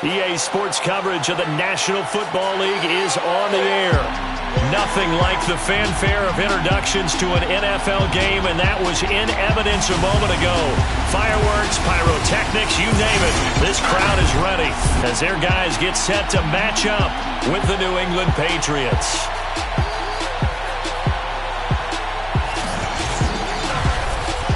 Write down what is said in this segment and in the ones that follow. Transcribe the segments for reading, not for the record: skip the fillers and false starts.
EA Sports coverage of the National Football League is on the air. Nothing like the fanfare of introductions to an NFL game, and that was in evidence a moment ago. Fireworks, pyrotechnics, you name it. This crowd is ready as their guys get set to match up with the New England Patriots.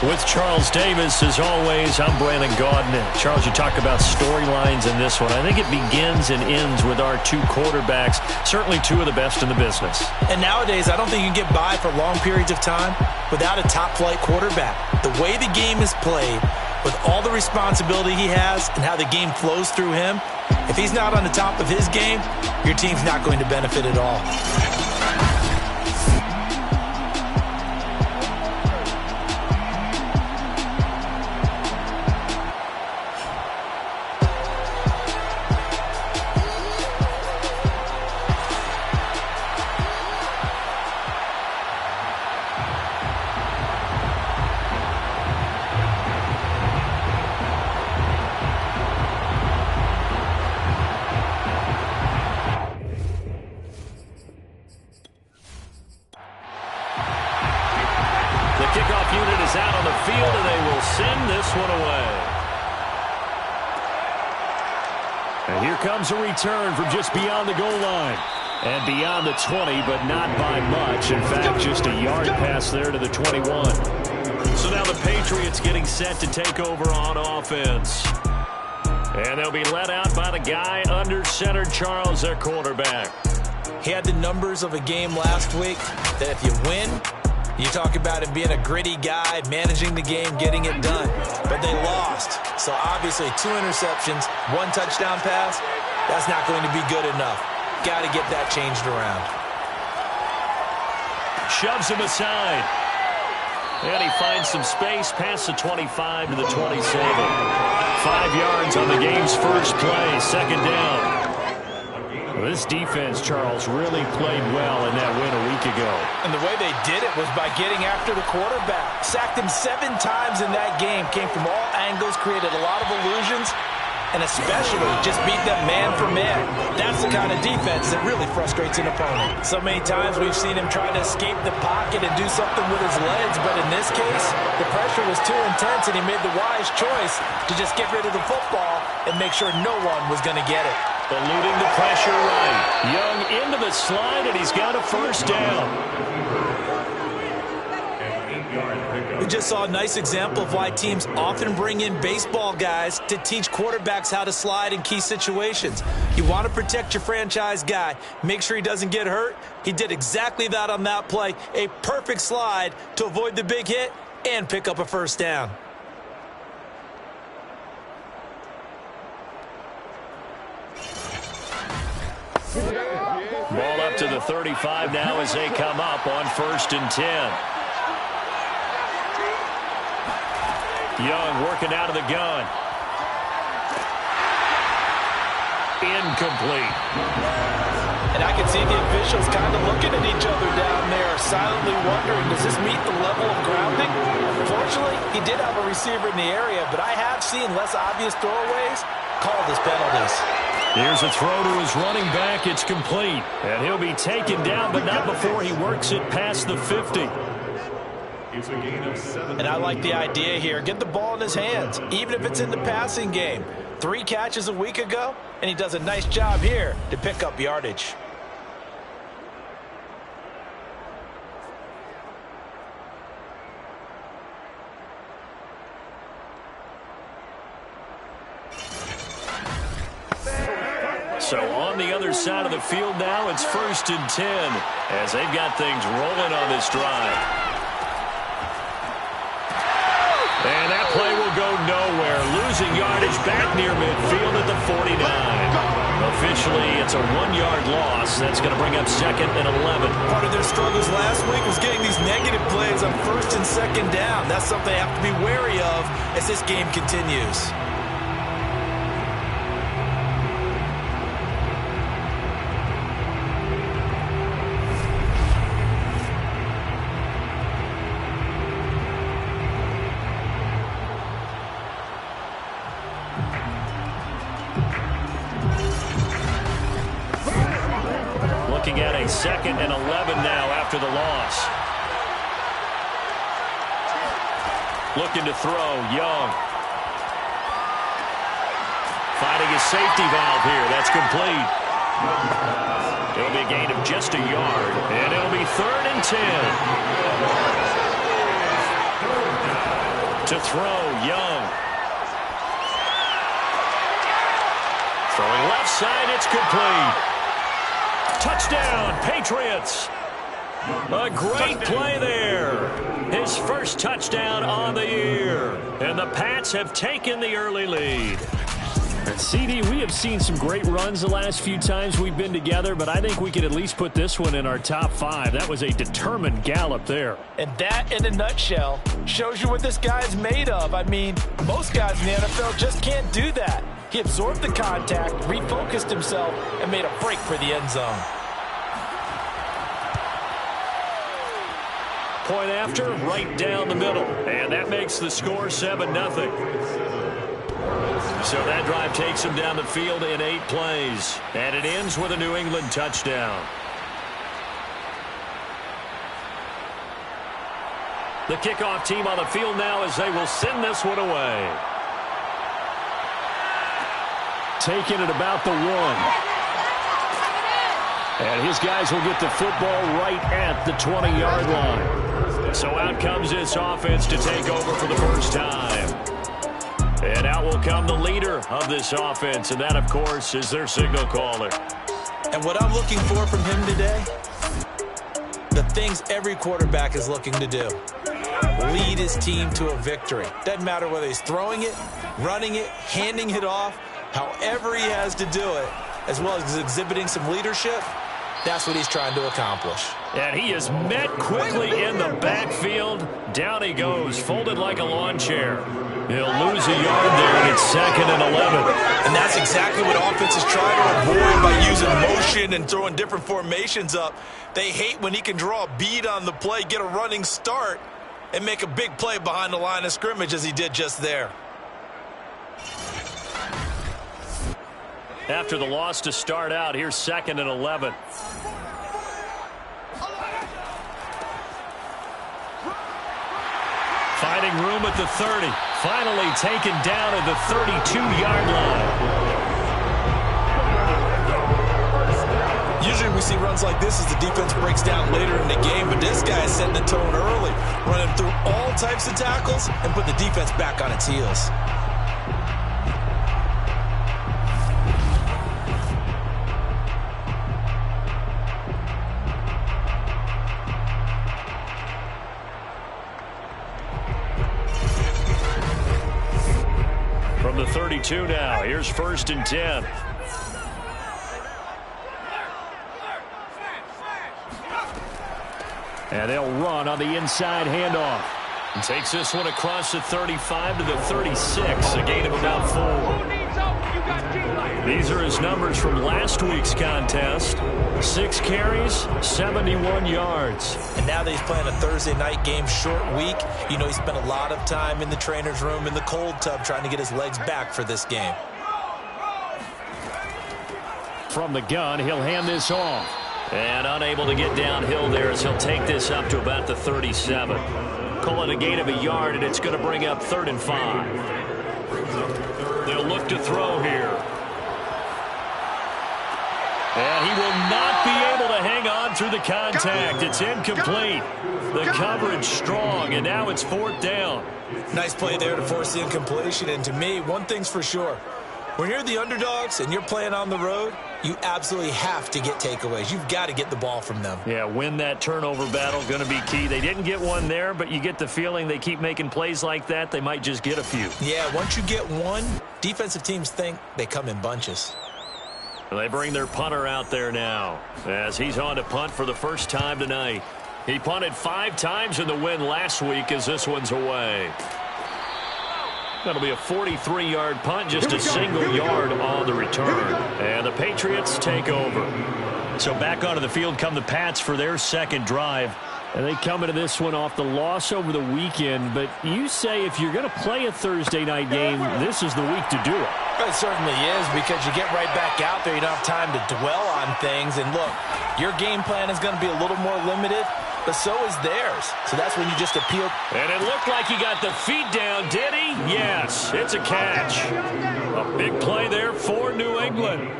With Charles Davis, as always, I'm Brandon Gaudin. Charles, you talk about storylines in this one. I think it begins and ends with our two quarterbacks, certainly two of the best in the business. And nowadays, I don't think you can get by for long periods of time without a top-flight quarterback. The way the game is played, with all the responsibility he has and how the game flows through him, if he's not on the top of his game, your team's not going to benefit at all. Kickoff unit is out on the field, and they will send this one away. And here comes a return from just beyond the goal line. And beyond the 20, but not by much. In fact, just a yard pass there to the 21. So now the Patriots getting set to take over on offense. And they'll be let out by the guy under center, Charles, their quarterback. He had the numbers of a game last week that if you win, you talk about him being a gritty guy, managing the game, getting it done. But they lost. So obviously 2 interceptions, 1 touchdown pass, that's not going to be good enough. Got to get that changed around. Shoves him aside. And he finds some space past the 25 to the 27. 5 yards on the game's first play, second down. This defense, Charles, really played well in that win a week ago. And the way they did it was by getting after the quarterback. Sacked him 7 times in that game. Came from all angles, created a lot of illusions, and especially just beat them man for man. That's the kind of defense that really frustrates an opponent. So many times we've seen him try to escape the pocket and do something with his legs, but in this case, the pressure was too intense, and he made the wise choice to just get rid of the football and make sure no one was going to get it. Eluding the pressure right. Young into the slide, and he's got a first down. We just saw a nice example of why teams often bring in baseball guys to teach quarterbacks how to slide in key situations. You want to protect your franchise guy. Make sure he doesn't get hurt. He did exactly that on that play. A perfect slide to avoid the big hit and pick up a first down. Ball up to the 35 now as they come up on 1st and 10. Young working out of the gun. Incomplete. And I can see the officials kind of looking at each other down there, silently wondering, does this meet the level of grounding? Fortunately, he did have a receiver in the area, but I have seen less obvious throwaways called as penalties. Here's a throw to his running back. It's complete. And he'll be taken down, but not before he works it past the 50. And I like the idea here. Get the ball in his hands, even if it's in the passing game. 3 catches a week ago, and he does a nice job here to pick up yardage. So on the other side of the field now, it's 1st and 10 as they've got things rolling on this drive. And that play will go nowhere. Losing yardage back near midfield at the 49. Officially, it's a 1-yard loss. That's going to bring up 2nd and 11. Part of their struggles last week was getting these negative plays on 1st and 2nd down. That's something they have to be wary of as this game continues. looking at a 2nd and 11 now after the loss. Looking to throw, Young. Finding his safety valve here. That's complete. It'll be a gain of just a yard, and it'll be 3rd and 10. To throw, Young. Throwing left side, it's complete. Touchdown, Patriots. A great play there. His first touchdown on the year. And the Pats have taken the early lead. And CD, we have seen some great runs the last few times we've been together, but I think we could at least put this one in our top 5. That was a determined gallop there. And that, in a nutshell, shows you what this guy's made of. I mean, most guys in the NFL just can't do that. He absorbed the contact, refocused himself, and made a break for the end zone. Point after, right down the middle. And that makes the score 7-0. So that drive takes him down the field in 8 plays. And it ends with a New England touchdown. The kickoff team on the field now as they will send this one away. Taking it about the 1. And his guys will get the football right at the 20-yard line. So out comes this offense to take over for the first time. And out will come the leader of this offense, and that, of course, is their signal caller. And what I'm looking for from him today, the things every quarterback is looking to do. Lead his team to a victory. Doesn't matter whether he's throwing it, running it, handing it off, however he has to do it, as well as exhibiting some leadership, that's what he's trying to accomplish. And he is met quickly in the backfield. Down he goes, folded like a lawn chair. He'll lose a yard there, and it's 2nd and 11. And that's exactly what offenses try to avoid by using motion and throwing different formations up. They hate when he can draw a bead on the play, get a running start, and make a big play behind the line of scrimmage as he did just there. After the loss to start out, here's 2nd and 11. Finding room at the 30. Finally taken down at the 32-yard line. Usually we see runs like this as the defense breaks down later in the game, but this guy is setting the tone early, running through all types of tackles and put the defense back on its heels. From the 32 now, here's 1st and 10. And they'll run on the inside handoff. And takes this one across the 35 to the 36, a gain of about 4. These are his numbers from last week's contest. 6 carries, 71 yards. And now that he's playing a Thursday night game, short week, you know he spent a lot of time in the trainer's room in the cold tub trying to get his legs back for this game. From the gun, he'll hand this off. And unable to get downhill there as he'll take this up to about the 37. Call it a gain of a yard, and it's going to bring up 3rd and 5. They'll look to throw here. And he will not be able to hang on through the contact. It's incomplete. The coverage strong, and now it's 4th down. Nice play there to force the incompletion. And to me, one thing's for sure. When you're the underdogs and you're playing on the road, you absolutely have to get takeaways. You've got to get the ball from them. Yeah, win that turnover battle, going to be key. They didn't get one there, but you get the feeling they keep making plays like that, they might just get a few. Yeah, once you get one, defensive teams think they come in bunches. They bring their punter out there now as he's on to punt for the first time tonight. He punted 5 times in the win last week as this one's away. That'll be a 43-yard punt, just a single yard on the return. And the Patriots take over. So back onto the field come the Pats for their second drive. And they come into this one off the loss over the weekend, but you say if you're going to play a Thursday night game, this is the week to do it. It certainly is, because you get right back out there. You don't have time to dwell on things. And look, your game plan is going to be a little more limited, but so is theirs. So that's when you just appeal. And it looked like he got the feet down, did he? Yes, it's a catch. A big play there for New England.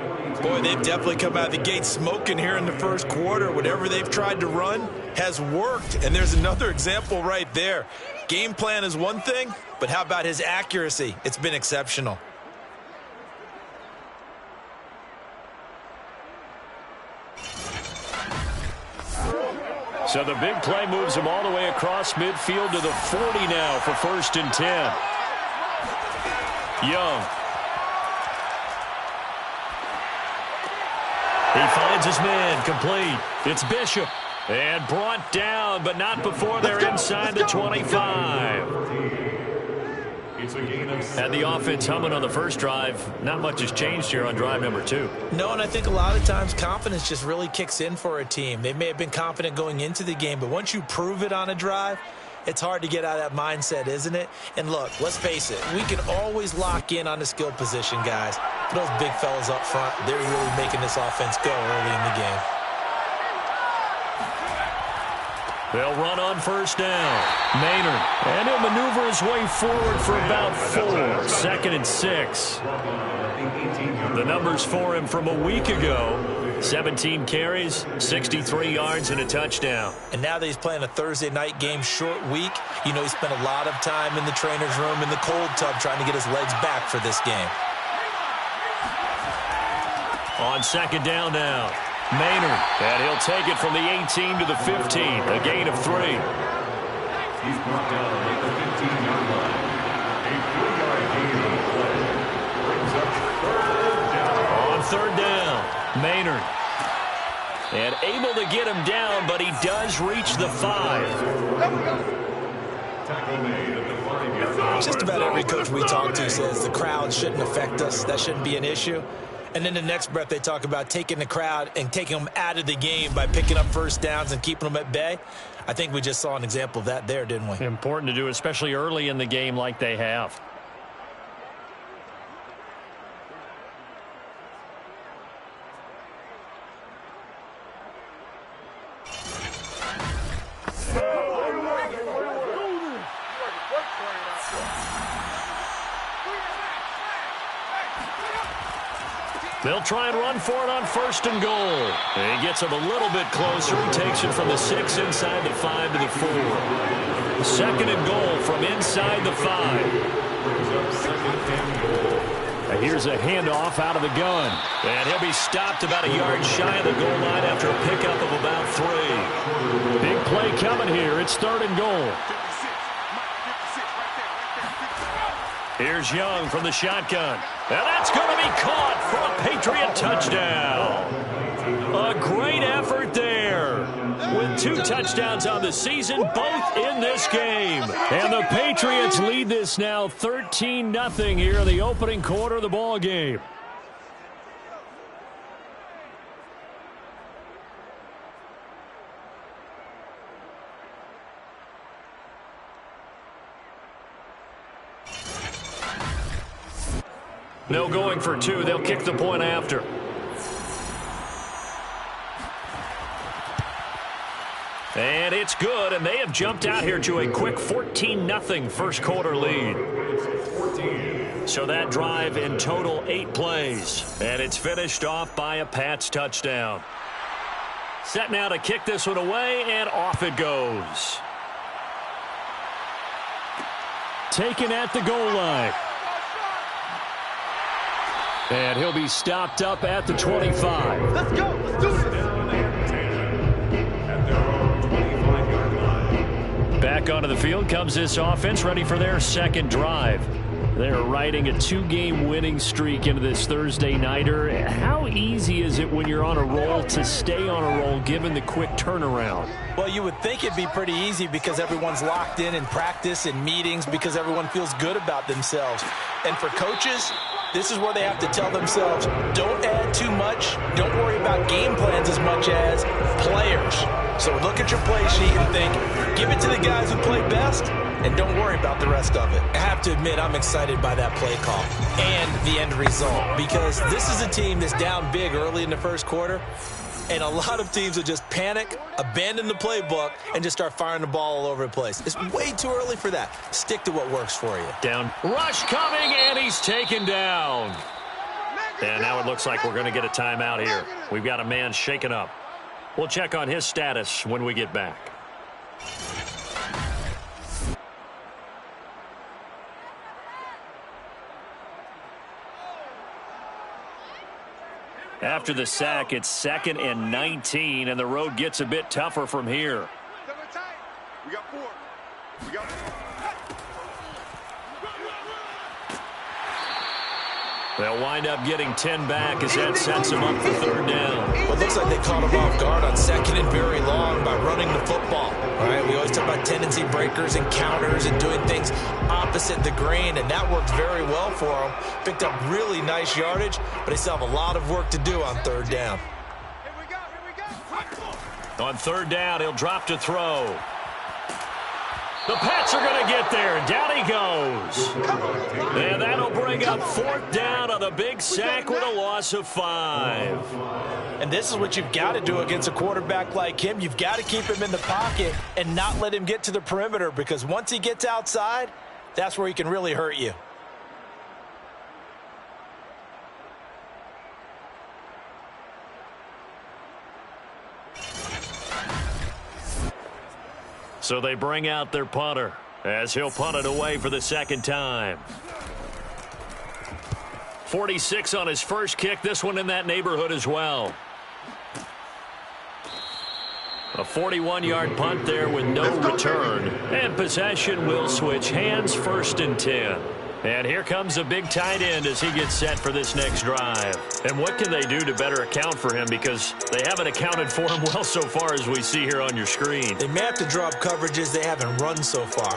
Boy, they've definitely come out of the gate smoking here in the first quarter. Whatever they've tried to run has worked. And there's another example right there. Game plan is one thing, but how about his accuracy? It's been exceptional. So the big play moves him all the way across midfield to the 40 now for 1st and 10. Young. He finds his man, complete. It's Bishop. And brought down, but not before they're inside the 25. And the offense humming on the first drive. Not much has changed here on drive number 2. No, and I think a lot of times confidence just really kicks in for a team. They may have been confident going into the game, but once you prove it on a drive, it's hard to get out of that mindset, isn't it? And look, let's face it, we can always lock in on the skill position, guys. But those big fellas up front, they're really making this offense go early in the game. They'll run on 1st down. Maynard. And he'll maneuver his way forward for about 4. 2nd and 6. The numbers for him from a week ago. 17 carries, 63 yards, and a touchdown. And now that he's playing a Thursday night game, short week, you know he spent a lot of time in the trainer's room in the cold tub trying to get his legs back for this game. On 2nd down now. Maynard, and he'll take it from the 18 to the 15, a gain of 3. He's brought down at the 15-yard line. A 3-yard gain on the play. Brings up 3rd down. On 3rd down, Maynard. And able to get him down, but he does reach the 5. Just about every coach we talk to says the crowd shouldn't affect us. That shouldn't be an issue. And then the next breath they talk about taking the crowd and taking them out of the game by picking up 1st downs and keeping them at bay. I think we just saw an example of that there, didn't we? Important to do, especially early in the game like they have. They'll try and run for it on 1st and goal. And he gets him a little bit closer. He takes it from the 6 inside the 5 to the 4. 2nd and goal from inside the 5. And here's a handoff out of the gun. And he'll be stopped about a yard shy of the goal line after a pickup of about 3. Big play coming here. It's 3rd and goal. Here's Young from the shotgun. And that's going to be caught for a Patriot touchdown. A great effort there. With 2 touchdowns on the season, both in this game. And the Patriots lead this now 13-0 here in the opening quarter of the ball game. No going for 2. They'll kick the point after. And it's good, and they have jumped out here to a quick 14-0 first quarter lead. So that drive in total 8 plays, and it's finished off by a Pats touchdown. Set now to kick this one away, and off it goes. Taken at the goal line. And he'll be stopped up at the 25. Let's go. Let's do it. Back onto the field comes this offense, ready for their 2nd drive. They're riding a 2-game winning streak into this Thursday nighter. How easy is it when you're on a roll to stay on a roll given the quick turnaround? Well, you would think it'd be pretty easy because everyone's locked in practice and meetings because everyone feels good about themselves. And for coaches, this is where they have to tell themselves, don't add too much, don't worry about game plans as much as players. So look at your play sheet and think, give it to the guys who play best, and don't worry about the rest of it. I have to admit, I'm excited by that play call and the end result, because this is a team that's down big early in the first quarter, and a lot of teams will just panic, abandon the playbook, and just start firing the ball all over the place. It's way too early for that. Stick to what works for you. Down. Rush coming, and he's taken down. And now it looks like we're going to get a timeout here. We've got a man shaken up. We'll check on his status when we get back. After the sack, it's 2nd and 19, and the road gets a bit tougher from here. We got 4. We got 4. They'll wind up getting 10 back as that sets them up for 3rd down. Well, it looks like they caught him off guard on 2nd and very long by running the football. All right, we always talk about tendency breakers and counters and doing things opposite the grain, and that worked very well for them. Picked up really nice yardage, but they still have a lot of work to do on 3rd down. Here we go. On 3rd down, he'll drop to throw. The Pats are going to get there. Down he goes. And that'll bring up 4th down on the big sack with a loss of 5. And this is what you've got to do against a quarterback like him. You've got to keep him in the pocket and not let him get to the perimeter, because once he gets outside, that's where he can really hurt you. So they bring out their punter as he'll punt it away for the 2nd time. 46 on his first kick. This one in that neighborhood as well. A 41-yard punt there with no return. And possession will switch hands, 1st and 10. And here comes a big tight end as he gets set for this next drive. And what can they do to better account for him? Because they haven't accounted for him well so far, as we see here on your screen. They may have to draw up coverages they haven't run so far.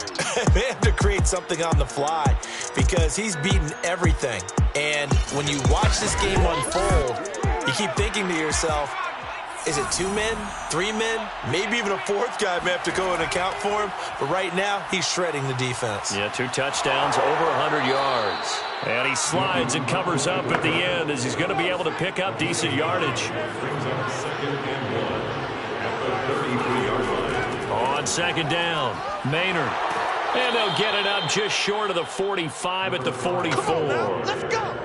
They have to create something on the fly, because he's beaten everything. And when you watch this game unfold, you keep thinking to yourself, is it 2 men, 3 men? Maybe even a 4th guy may have to go and account for him. But right now, he's shredding the defense. Yeah, 2 touchdowns, over 100 yards. And he slides and covers up at the end as he's going to be able to pick up decent yardage. On 2nd down, Maynard. And they'll get it up just short of the 45 at the 44. Let's go.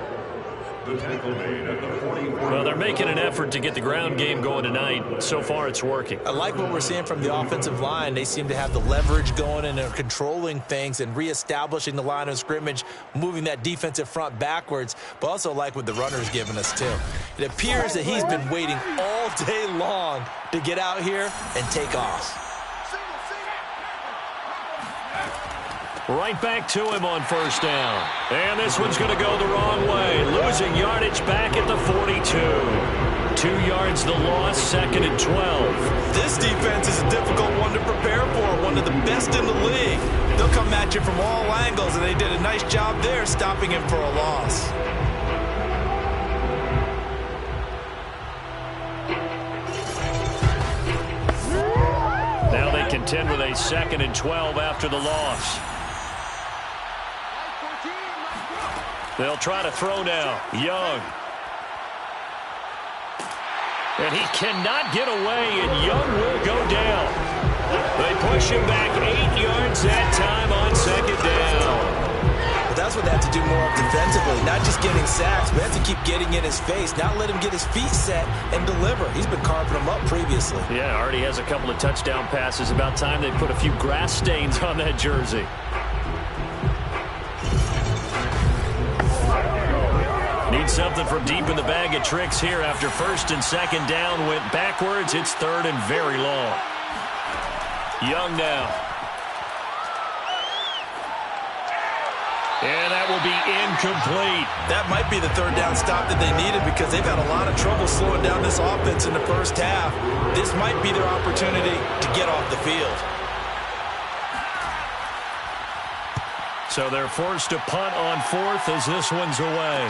Well, they're making an effort to get the ground game going tonight. So far, it's working. I like what we're seeing from the offensive line. They seem to have the leverage going, and they're controlling things and reestablishing the line of scrimmage, moving that defensive front backwards, but also like what the runner's giving us, too. It appears that he's been waiting all day long to get out here and take off. Right back to him on 1st down. And this one's going to go the wrong way. Losing yardage back at the 42. 2 yards the loss, 2nd and 12. This defense is a difficult one to prepare for, one of the best in the league. They'll come at you from all angles, and they did a nice job there stopping him for a loss. Now they contend with a 2nd and 12 after the loss. They'll try to throw now. Young. And he cannot get away, and Young will go down. They push him back 8 yards that time on 2nd down. But that's what they have to do more of defensively, not just getting sacks, but have to keep getting in his face, not let him get his feet set and deliver. He's been carving them up previously. Yeah, already has a couple of touchdown passes. About time they put a few grass stains on that jersey. Need something from deep in the bag of tricks here after 1st and 2nd down. Went backwards. It's 3rd and very long. Young now. And that will be incomplete. That might be the 3rd down stop that they needed, because they've had a lot of trouble slowing down this offense in the first half. This might be their opportunity to get off the field. So they're forced to punt on 4th as this one's away.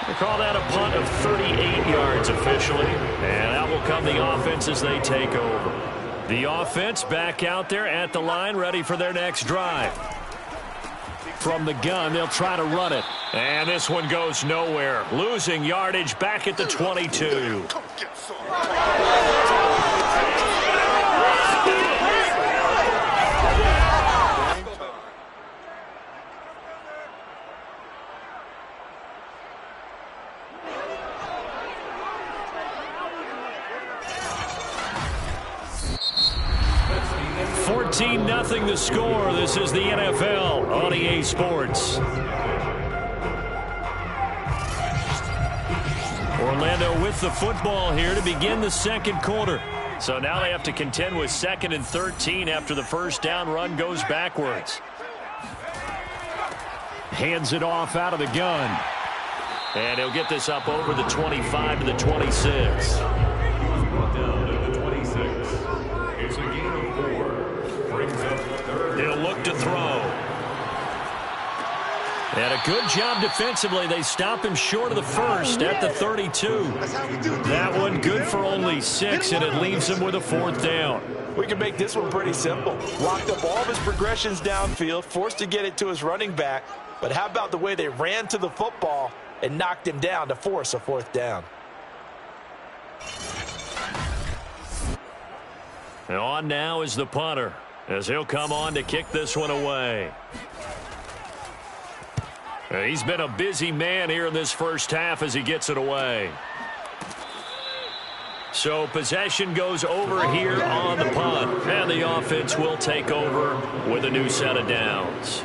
They call that a punt of 38 yards officially, and out will come the offense as they take over. The offense back out there at the line, ready for their next drive. From the gun, they'll try to run it. And this one goes nowhere. Losing yardage back at the 22. 14-0 the score. This is the NFL on EA Sports. Orlando with the football here to begin the second quarter. So now they have to contend with 2nd and 13 after the first down run goes backwards. Hands it off out of the gun. And he'll get this up over the 25 to the 26. He'll look to throw. And a good job defensively. They stop him short of the first at the 32. That one good for only 6, and it leaves him with a 4th down. We can make this one pretty simple. Locked up all of his progressions downfield, forced to get it to his running back. But how about the way they ran to the football and knocked him down to force a 4th down? And on now is the punter, as he'll come on to kick this one away. He's been a busy man here in this first half as he gets it away. So possession goes over here on the punt, and the offense will take over with a new set of downs.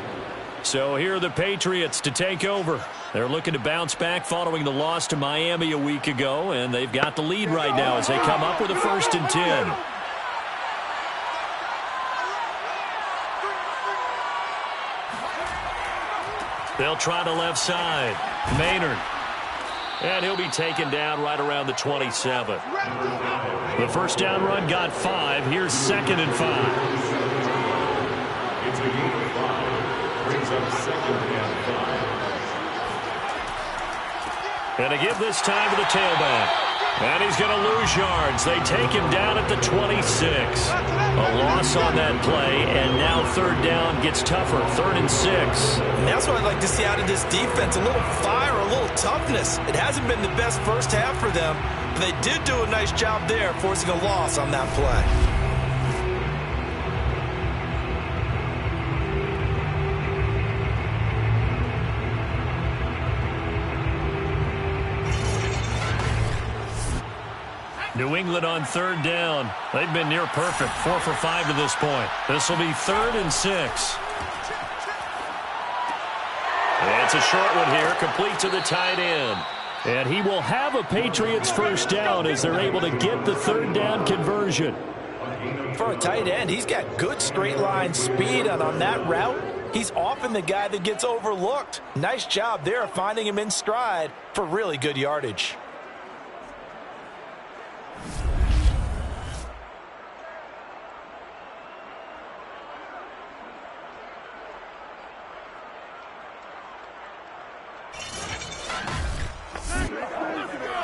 So here are the Patriots to take over. They're looking to bounce back following the loss to Miami a week ago, and they've got the lead right now as they come up with a 1st and 10. They'll try the left side. Maynard. And he'll be taken down right around the 27. The first down run got 5. Here's 2nd and 5. It's a gain of 5. Brings up 2nd and 5. And to give this time to the tailback. And he's going to lose yards. They take him down at the 26. A loss on that play, and now 3rd down gets tougher. 3rd and 6. And that's what I'd like to see out of this defense. A little fire, a little toughness. It hasn't been the best first half for them, but they did do a nice job there, forcing a loss on that play. New England on 3rd down. They've been near perfect. 4 for 5 to this point. This will be 3rd and 6. And it's a short one here, complete to the tight end. And he will have a Patriots first down as they're able to get the 3rd down conversion. For a tight end, he's got good straight line speed, and on that route, he's often the guy that gets overlooked. Nice job there finding him in stride for really good yardage.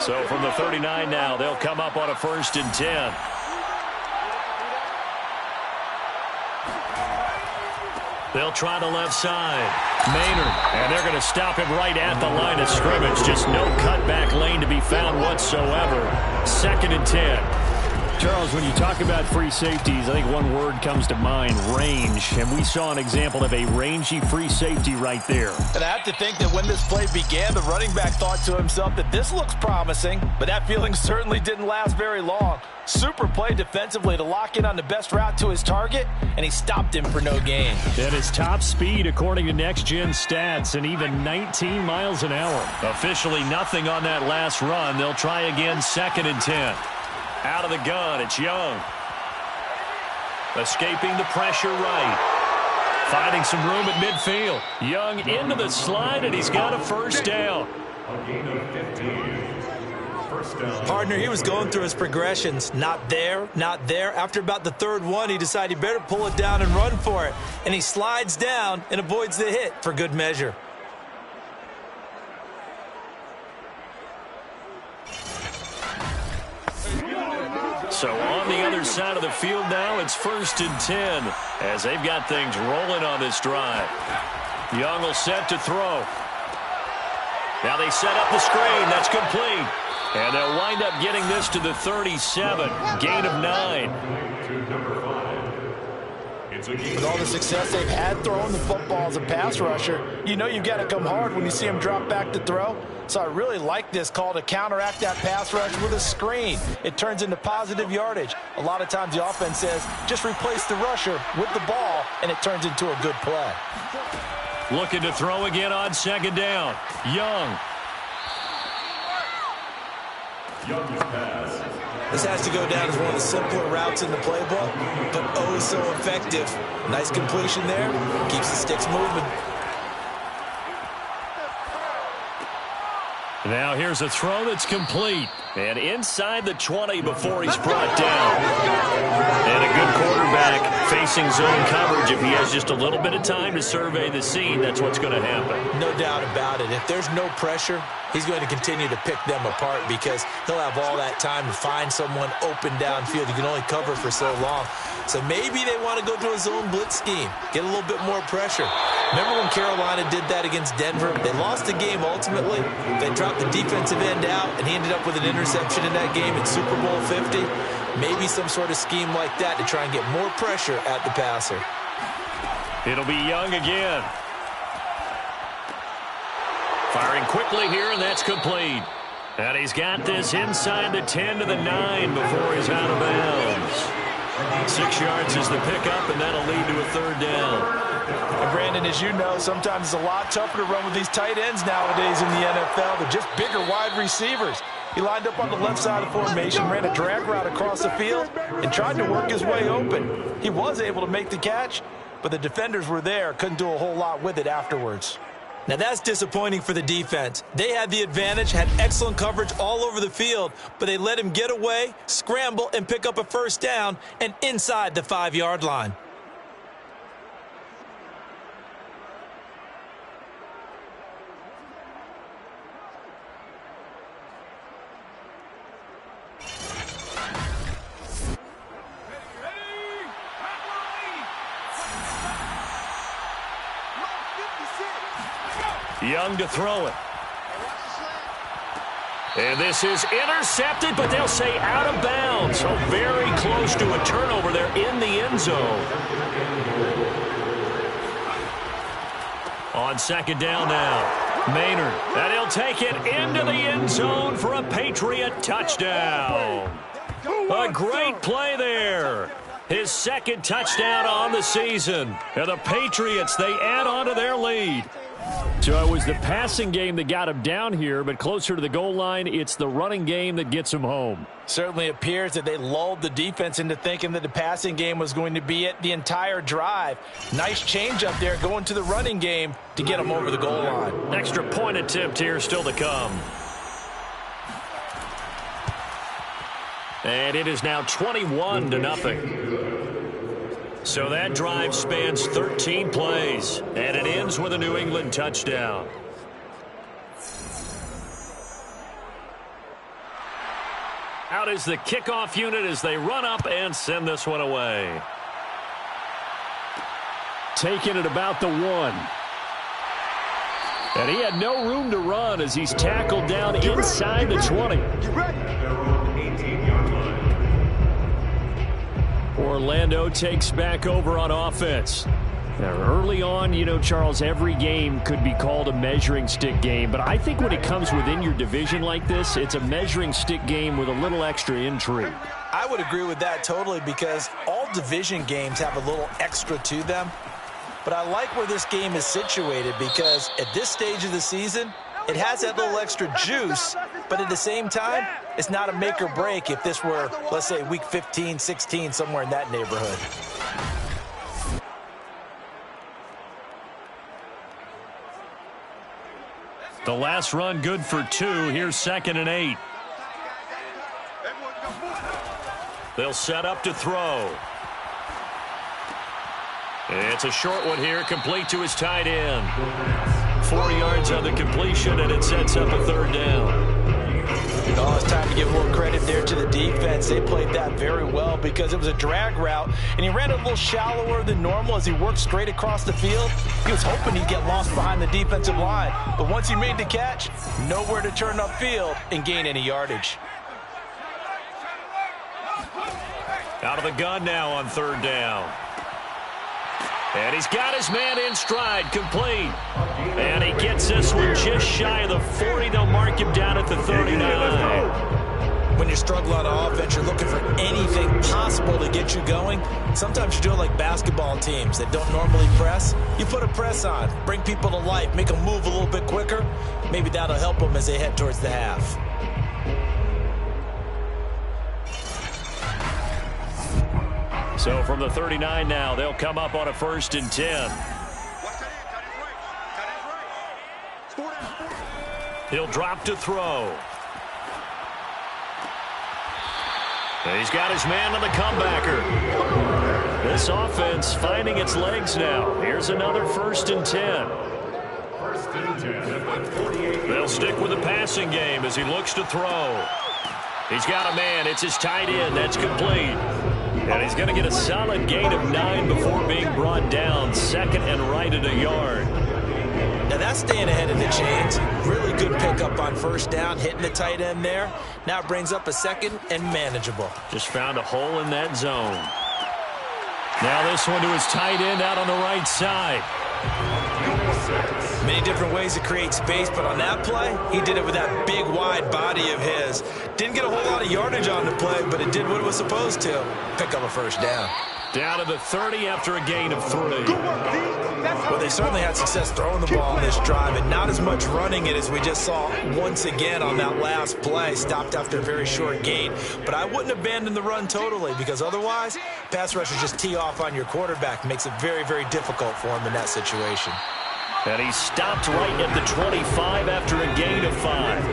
So from the 39 now, they'll come up on a 1st and 10. They'll try the left side. Maynard, and they're going to stop him right at the line of scrimmage. Just no cutback lane to be found whatsoever. 2nd and 10. Charles, when you talk about free safeties, I think one word comes to mind, range. And we saw an example of a rangy free safety right there. And I have to think that when this play began, the running back thought to himself that this looks promising, but that feeling certainly didn't last very long. Super play defensively to lock in on the best route to his target, and he stopped him for no gain. And his top speed, according to Next Gen Stats, and even 19 miles an hour. Officially nothing on that last run. They'll try again, 2nd and 10. Out of the gun, it's Young. Escaping the pressure right. Finding some room at midfield. Young into the slide, and he's got a first down. A gain of 15. First down. Partner, he was going through his progressions. Not there, not there. After about the 3rd one, he decided he better pull it down and run for it. And he slides down and avoids the hit for good measure. So on the other side of the field now, it's 1st and 10 as they've got things rolling on this drive. Young will set to throw. Now they set up the screen. That's complete. And they'll wind up getting this to the 37. Gain of 9. With all the success they've had throwing the football as a pass rusher, you know you've got to come hard when you see him drop back to throw. So I really like this call to counteract that pass rush with a screen. It turns into positive yardage. A lot of times the offense says, just replace the rusher with the ball, and it turns into a good play. Looking to throw again on 2nd down. Young. This has to go down as one of the simpler routes in the playbook, but oh so effective. Nice completion there. Keeps the sticks moving. Now here's a throw that's complete. And inside the 20 before he's brought down. And a good quarterback facing zone coverage. If he has just a little bit of time to survey the scene, that's what's going to happen. No doubt about it. If there's no pressure, he's going to continue to pick them apart because he'll have all that time to find someone open downfield. You can only cover for so long. So maybe they want to go to a zone blitz scheme, get a little bit more pressure. Remember when Carolina did that against Denver? They lost the game ultimately. They dropped the defensive end out, and he ended up with an interception in that game in Super Bowl 50. Maybe some sort of scheme like that to try and get more pressure at the passer. It'll be Young again. Firing quickly here, and that's complete. And he's got this inside the 10 to the 9 before he's out of bounds. 6 yards is the pickup, and that'll lead to a 3rd down. And Brandon, as you know, sometimes it's a lot tougher to run with these tight ends nowadays in the NFL. They're just bigger wide receivers. He lined up on the left side of the formation, ran a drag route across the field, and tried to work his way open. He was able to make the catch, but the defenders were there, couldn't do a whole lot with it afterwards. Now that's disappointing for the defense. They had the advantage, had excellent coverage all over the field, but they let him get away, scramble, and pick up a 1st down and inside the 5-yard line. Young to throw it. And this is intercepted, but they'll say out of bounds. So very close to a turnover there in the end zone. On 2nd down now, Maynard. And he'll take it into the end zone for a Patriot touchdown. A great play there. His 2nd touchdown on the season. And the Patriots, they add on to their lead. So it was the passing game that got him down here, but closer to the goal line, it's the running game that gets him home. Certainly appears that they lulled the defense into thinking that the passing game was going to be it the entire drive. Nice change up there going to the running game to get him over the goal line. Extra point attempt here still to come. And it is now 21-0. So that drive spans 13 plays, and it ends with a New England touchdown. Out is the kickoff unit as they run up and send this one away. Taking it about the 1. And he had no room to run as he's tackled down inside the 20. Orlando takes back over on offense. Now, early on, you know, Charles, every game could be called a measuring stick game. But I think when it comes within your division like this, it's a measuring stick game with a little extra intrigue. I would agree with that totally because all division games have a little extra to them. But I like where this game is situated because at this stage of the season, it has that little extra juice, but at the same time, it's not a make or break if this were, let's say, week 15, 16, somewhere in that neighborhood. The last run good for 2. Here's 2nd and 8. They'll set up to throw. It's a short one here, complete to his tight end. 4 yards on the completion, and it sets up a 3rd down. Oh, it's time to give more credit there to of the defense, they played that very well because it was a drag route, and he ran it a little shallower than normal as he worked straight across the field. He was hoping he'd get lost behind the defensive line, but once he made the catch, nowhere to turn upfield and gain any yardage. Out of the gun now on third down. And he's got his man in stride, complete. And he gets this one just shy of the 40. They'll mark him down at the 39. When you're struggling on offense, you're looking for anything possible to get you going. Sometimes you do it like basketball teams that don't normally press. You put a press on, bring people to life, make them move a little bit quicker. Maybe that'll help them as they head towards the half. So from the 39 now, they'll come up on a 1st and 10. He'll drop to throw. And he's got his man on the comebacker. This offense finding its legs now. Here's another 1st and 10. They'll stick with the passing game as he looks to throw. He's got a man. It's his tight end. That's complete. And he's going to get a solid gain of 9 before being brought down. 2nd and right at a yard. Now that's staying ahead of the chains. Really good pickup on 1st down, hitting the tight end there. Now it brings up a 2nd and manageable. Just found a hole in that zone. Now this one to his tight end out on the right side. Many different ways to create space, but on that play, he did it with that big, wide body of his. Didn't get a whole lot of yardage on the play, but it did what it was supposed to. Pick up a 1st down. Down to the 30 after a gain of 3. Well, they certainly had success throwing the ball on this drive, and not as much running it as we just saw once again on that last play. Stopped after a very short gain. But I wouldn't abandon the run totally, because otherwise, pass rushers just tee off on your quarterback. Makes it very, very difficult for him in that situation. And he stopped right at the 25 after a gain of 5.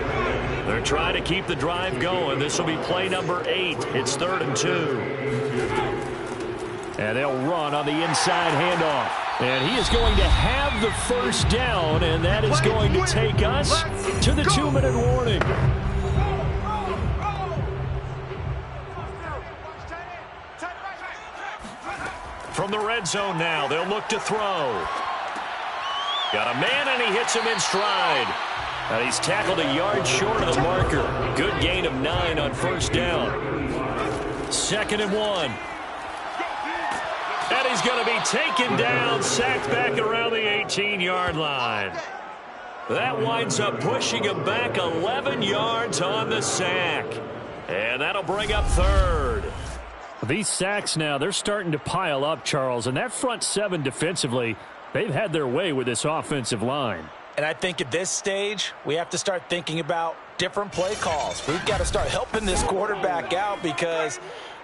They're trying to keep the drive going. This will be play number 8. It's 3rd and 2. And they'll run on the inside handoff. And he is going to have the 1st down, and that is going to take us to the 2-minute warning. From the red zone now, they'll look to throw. Got a man, and he hits him in stride. And he's tackled a yard short of the marker. Good gain of 9 on 1st down. 2nd and 1. And he's going to be taken down, sacked back around the 18-yard line. That winds up pushing him back 11 yards on the sack. And that'll bring up 3rd. These sacks now, they're starting to pile up, Charles. And that front 7 defensively, they've had their way with this offensive line. And I think at this stage, we have to start thinking about different play calls. We've got to start helping this quarterback out because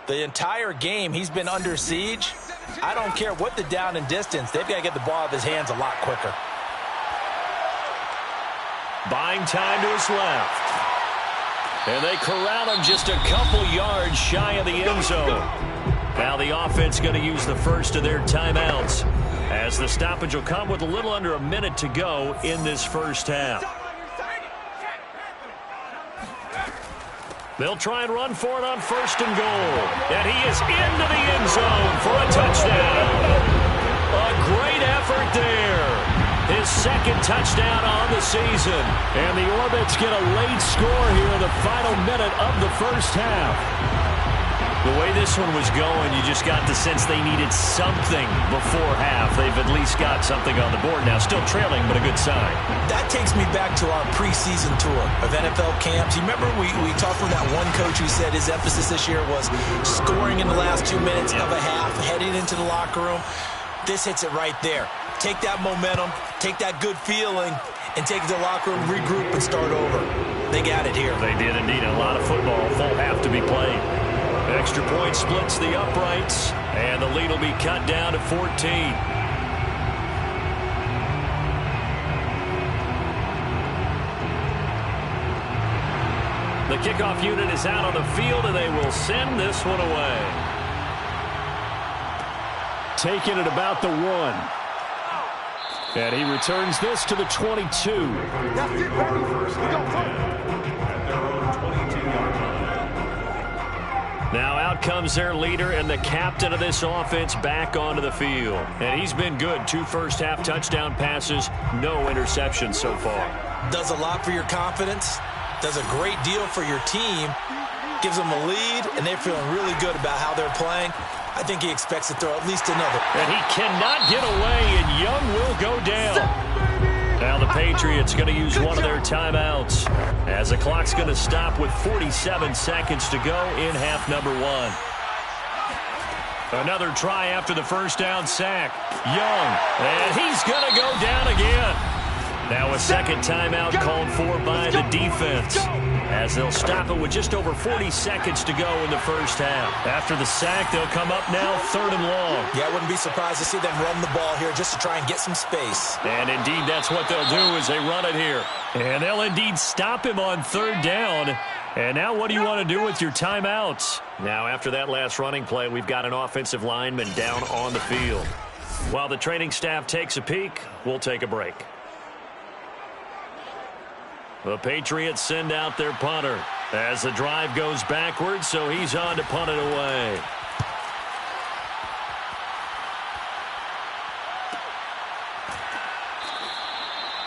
the entire game he's been under siege. I don't care what the down and distance. They've got to get the ball out of his hands a lot quicker. Buying time to his left. And they corral him just a couple yards shy of the end zone. Now the offense going to use the first of their timeouts, as the stoppage will come with a little under a minute to go in this 1st half. They'll try and run for it on 1st and goal. And he is into the end zone for a touchdown. A great effort there. His 2nd touchdown on the season. And the Orbits get a late score here in the final minute of the 1st half. The way this one was going, you just got the sense they needed something before half. They've at least got something on the board now. Still trailing, but a good sign. That takes me back to our preseason tour of NFL camps. You remember we talked with that one coach who said his emphasis this year was scoring in the last 2 minutes of a half, heading into the locker room. This hits it right there. Take that momentum, take that good feeling, and take it to the locker room, regroup, and start over. They got it here. They did indeed. A lot of football, full half to be played. Extra point splits the uprights, and the lead will be cut down to 14. The kickoff unit is out on the field, and they will send this one away. Taking it about the 1. And he returns this to the 22. That's it, baby. First, we go. out comes their leader and the captain of this offense back onto the field. And he's been good. 2 first-half touchdown passes, no interceptions so far. Does a lot for your confidence, does a great deal for your team, gives them a lead, and they're feeling really good about how they're playing. I think he expects to throw at least another. And he cannot get away, and Young will go down. Now the Patriots going to use one of their timeouts as the clock's going to stop with 47 seconds to go in half number 1. Another try after the first down sack. Young, and he's going to go down again. Now a second timeout called for by the defense, as they'll stop it with just over 40 seconds to go in the first half. After the sack, they'll come up now 3rd and long. Yeah, I wouldn't be surprised to see them run the ball here just to try and get some space. And indeed, that's what they'll do as they run it here. And they'll indeed stop him on 3rd down. And now what do you want to do with your timeouts? Now after that last running play, we've got an offensive lineman down on the field. While the training staff takes a peek, we'll take a break. The Patriots send out their punter as the drive goes backwards, so he's on to punt it away.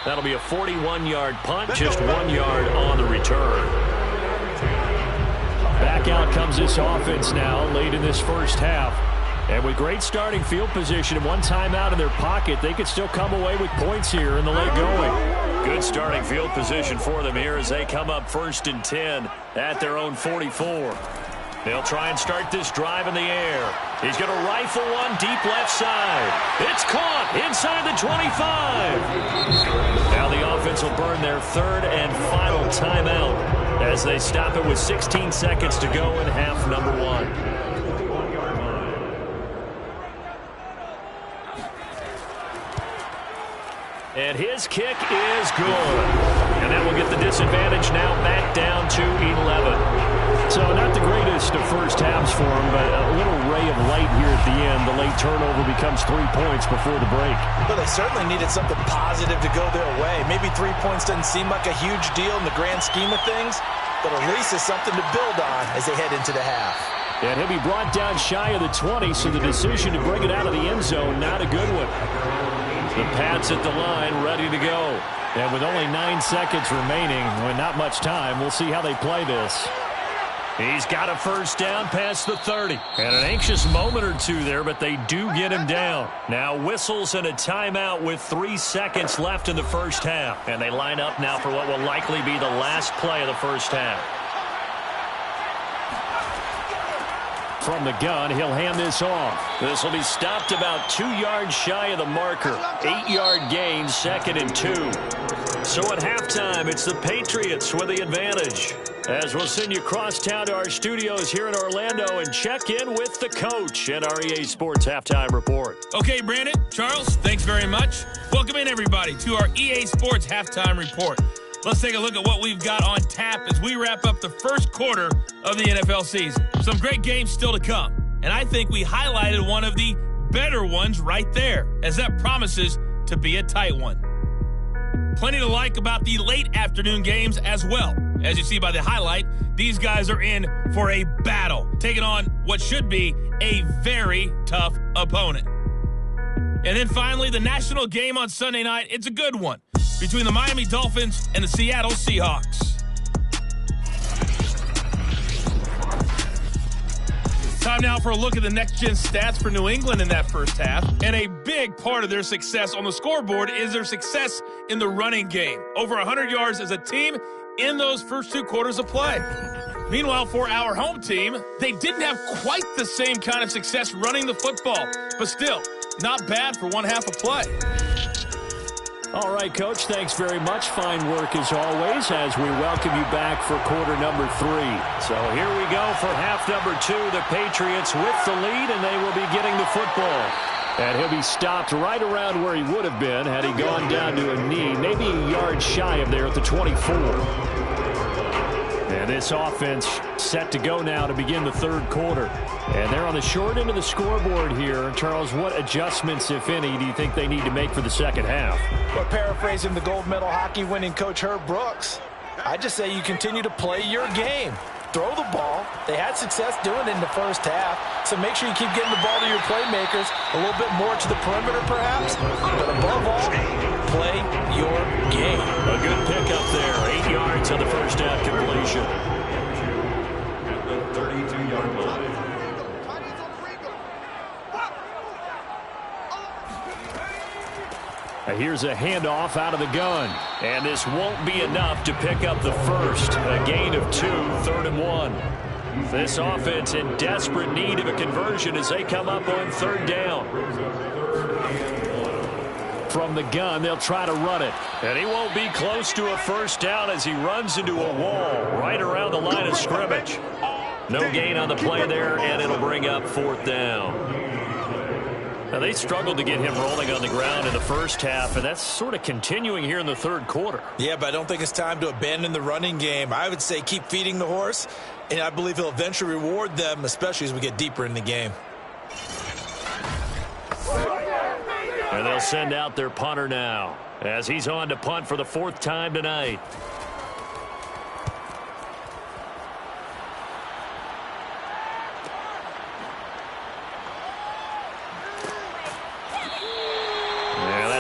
That'll be a 41-yard punt, just 1 yard on the return. Back out comes this offense now, late in this first half. And with great starting field position and one timeout in their pocket, they could still come away with points here in the late going. Good starting field position for them here as they come up 1st and 10 at their own 44. They'll try and start this drive in the air. He's going to rifle one deep left side. It's caught inside the 25. Now the offense will burn their 3rd and final timeout as they stop it with 16 seconds to go in half number 1. And his kick is good. And that will get the disadvantage now back down to 11. So not the greatest of first halves for him, but a little ray of light here at the end. The late turnover becomes 3 points before the break. Well, they certainly needed something positive to go their way. Maybe 3 points doesn't seem like a huge deal in the grand scheme of things, but at least it's something to build on as they head into the half. And he'll be brought down shy of the 20, so the decision to bring it out of the end zone, not a good one. The Pats at the line, ready to go. And with only 9 seconds remaining, with not much time, we'll see how they play this. He's got a first down past the 30. And an anxious moment or two there, but they do get him down. Now whistles and a timeout with 3 seconds left in the first half. And they line up now for what will likely be the last play of the first half. From the gun, he'll hand this off. This will be stopped about 2 yards shy of the marker. 8-yard gain, 2nd and 2. So at halftime, it's the Patriots with the advantage. As we'll send you across town to our studios here in Orlando and check in with the coach at our EA Sports Halftime Report. Okay, Brandon, Charles, thanks very much. Welcome in, everybody, to our EA Sports Halftime Report. Let's take a look at what we've got on tap as we wrap up the first quarter of the NFL season. Some great games still to come, and I think we highlighted one of the better ones right there, as that promises to be a tight one. Plenty to like about the late afternoon games as well. As you see by the highlight, these guys are in for a battle, taking on what should be a very tough opponent. And then finally, the national game on Sunday night, it's a good one, between the Miami Dolphins and the Seattle Seahawks. Time now for a look at the next-gen stats for New England in that first half. And a big part of their success on the scoreboard is their success in the running game. Over 100 yards as a team in those first 2 quarters of play. Meanwhile, for our home team, they didn't have quite the same kind of success running the football. But still, not bad for one half of play. All right, Coach, thanks very much. Fine work as always as we welcome you back for quarter number 3. So here we go for half number 2. The Patriots with the lead, and they will be getting the football. And he'll be stopped right around where he would have been had he gone down to a knee, maybe a yard shy of there at the 24. And this offense set to go now to begin the third quarter. And they're on the short end of the scoreboard here. Charles, what adjustments, if any, do you think they need to make for the second half? Well, paraphrasing the gold medal hockey winning coach Herb Brooks, I just say you continue to play your game. throw the ball. They had success doing it in the first half, so make sure you keep getting the ball to your playmakers, a little bit more to the perimeter perhaps, but above all, play your game. A good pickup there, 8 yards on the first down completion. At the 32-yard line. Here's a handoff out of the gun. And this won't be enough to pick up the first. A gain of 2, 3rd and 1. This offense in desperate need of a conversion as they come up on 3rd down. From the gun, they'll try to run it. And he won't be close to a first down as he runs into a wall right around the line of scrimmage. No gain on the play there, and it'll bring up 4th down. Now, they struggled to get him rolling on the ground in the first half, and that's sort of continuing here in the 3rd quarter. Yeah, but I don't think it's time to abandon the running game. I would say keep feeding the horse, and I believe he'll eventually reward them, especially as we get deeper in the game. And they'll send out their punter now as he's on to punt for the 4th time tonight.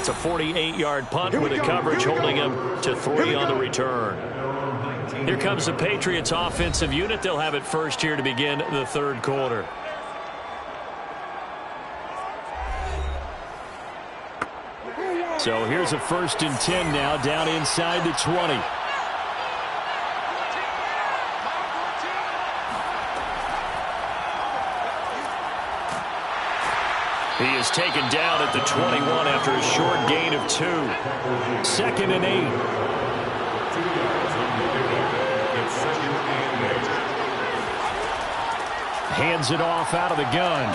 That's a 48-yard punt with the coverage holding him to 3 on the return. Here comes the Patriots offensive unit. They'll have it first here to begin the 3rd quarter. So here's a 1st and 10 now down inside the 20. He is taken down at the 21 after a short gain of 2. 2nd and 8. Hands it off out of the gun.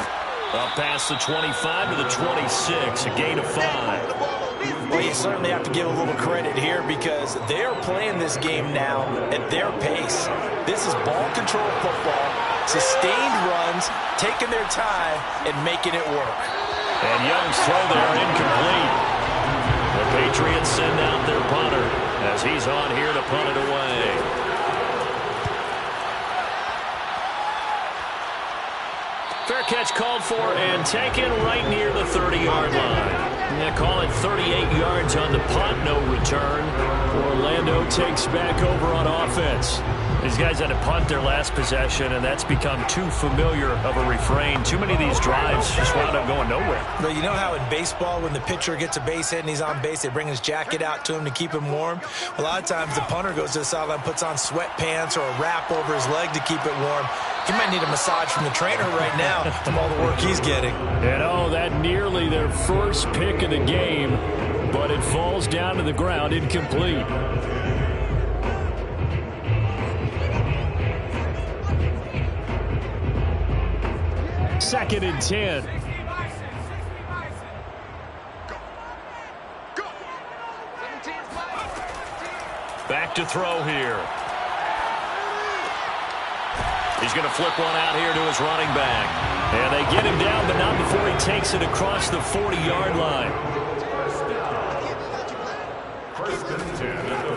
Up past the 25 to the 26, a gain of 5. Well, you certainly have to give a little credit here because they're playing this game now at their pace. This is ball control football, sustained runs, taking their time, and making it work. And Young's throw there incomplete. The Patriots send out their punter as he's on here to punt it away. Fair catch called for and taken right near the 30-yard line. They call it 38 yards on the punt, no return. Orlando takes back over on offense. These guys had to punt their last possession, and that's become too familiar of a refrain. Too many of these drives just wound up going nowhere. But you know how in baseball, when the pitcher gets a base hit and he's on base, they bring his jacket out to him to keep him warm? A lot of times the punter goes to the sideline, puts on sweatpants or a wrap over his leg to keep it warm. He might need a massage from the trainer right now from all the work he's getting. And oh, that nearly their first pick of the game, but it falls down to the ground incomplete. Second and 10. Back to throw here. He's going to flip one out here to his running back. And they get him down, but not before he takes it across the 40-yard line.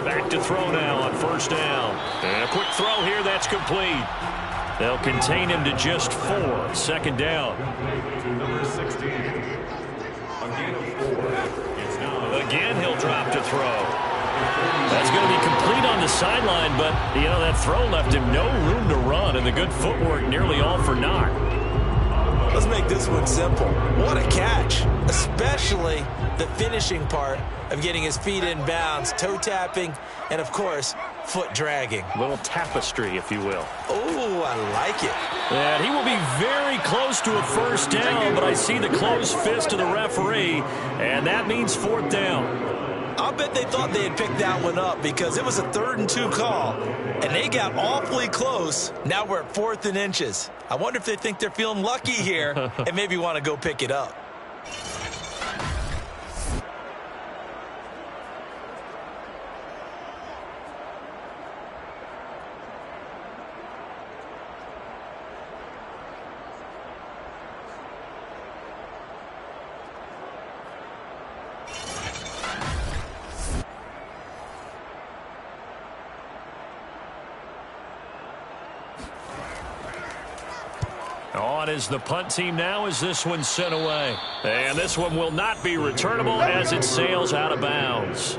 Back to throw now on 1st down. And a quick throw here, that's complete. They'll contain him to just 4. 2nd down. Number 16. Again, he'll drop to throw. That's going to be complete on the sideline, but, you know, that throw left him no room to run, and the good footwork nearly all for naught. Let's make this one simple. What a catch, especially the finishing part of getting his feet in bounds, toe tapping, and, of course, foot dragging. A little tapestry, if you will. Oh, I like it. And he will be very close to a 1st down, but I see the closed fist of the referee, and that means 4th down. I'll bet they thought they had picked that one up because it was a 3rd and 2 call, and they got awfully close. Now we're at 4th and inches. I wonder if they think they're feeling lucky here and maybe want to go pick it up. On is the punt team now as this one's sent away. And this one will not be returnable as it sails out of bounds.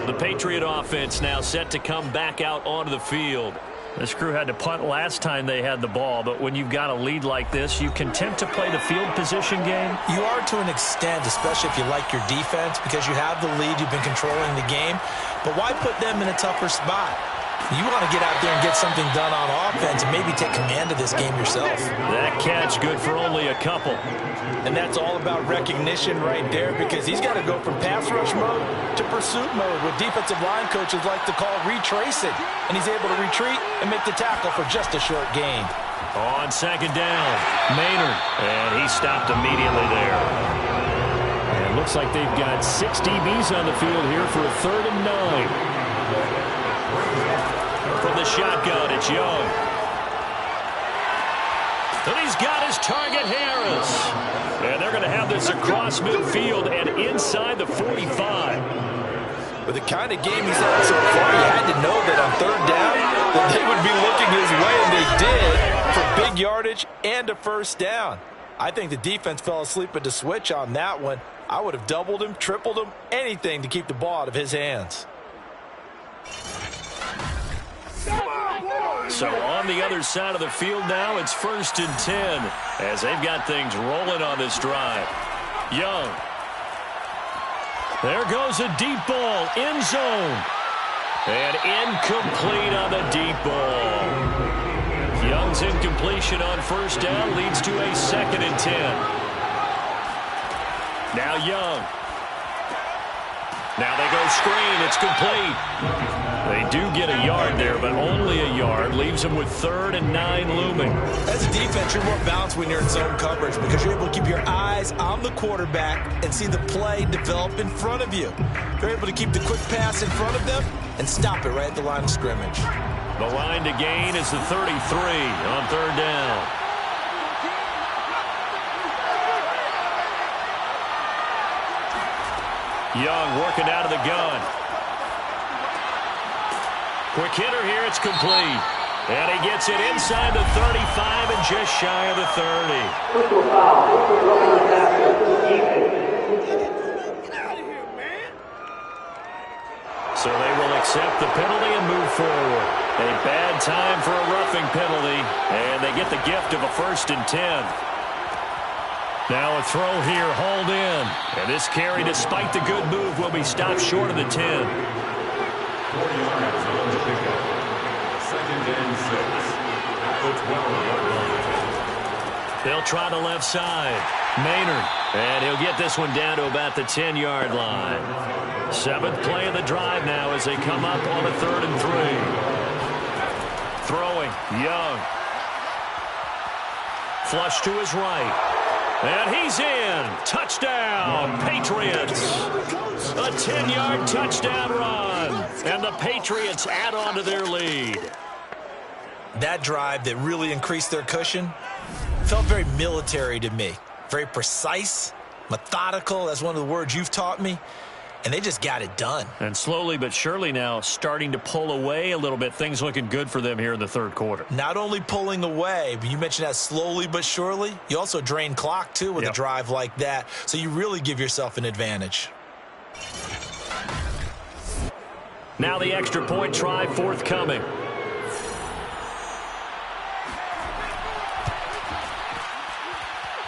The Patriot offense now set to come back out onto the field. This crew had to punt last time they had the ball, but when you've got a lead like this, you can tempt to play the field position game. You are to an extent, especially if you like your defense, because you have the lead, you've been controlling the game. But why put them in a tougher spot? You want to get out there and get something done on offense and maybe take command of this game yourself. That catch good for only a couple. And that's all about recognition right there, because he's got to go from pass rush mode to pursuit mode, what defensive line coaches like to call retracing. And he's able to retreat and make the tackle for just a short gain. On second down, Maynard. And he stopped immediately there. And it looks like they've got 6 DBs on the field here for a 3rd and 9. From the shotgun, it's Young. And he's got his target, Harris. And they're going to have this across midfield and inside the 45. With the kind of game he's had so far, you had to know that on 3rd down that they would be looking his way, and they did, for big yardage and a 1st down. I think the defense fell asleep at the switch on that one. I would have doubled him, tripled him, anything to keep the ball out of his hands. So on the other side of the field now, it's 1st and 10 as they've got things rolling on this drive. Young. There goes a deep ball, end zone. And incomplete on the deep ball. Young's incompletion on 1st down leads to a 2nd and 10. Now Young. Now they go screen. It's complete. They do get a yard there, but only a yard. Leaves them with 3rd and 9 looming. As a defense, you're more balanced when you're in zone coverage because you're able to keep your eyes on the quarterback and see the play develop in front of you. You're able to keep the quick pass in front of them and stop it right at the line of scrimmage. The line to gain is the 33 on 3rd down. Young working out of the gun. Quick hitter here, it's complete. And he gets it inside the 35 and just shy of the 30. So they will accept the penalty and move forward. A bad time for a roughing penalty, and they get the gift of a 1st and 10. Now a throw here, hauled in. And this carry, despite the good move, will be stopped short of the 10. 40 yards on the pickup. 2nd and 6. At the 12-yard line. They'll try the left side. Maynard. And he'll get this one down to about the 10-yard line. 7th play of the drive now as they come up on a 3rd and 3. Throwing. Young. Flush to his right. And he's in. Touchdown, Patriots. A 10-yard touchdown run. And the Patriots add on to their lead. That drive that really increased their cushion felt very military to me. Very precise, methodical. That's one of the words you've taught me. And they just got it done. And slowly but surely now starting to pull away a little bit. Things looking good for them here in the 3rd quarter. Not only pulling away, but you mentioned that slowly but surely. You also drain clock, too, with a drive like that. So you really give yourself an advantage. Now the extra point try forthcoming.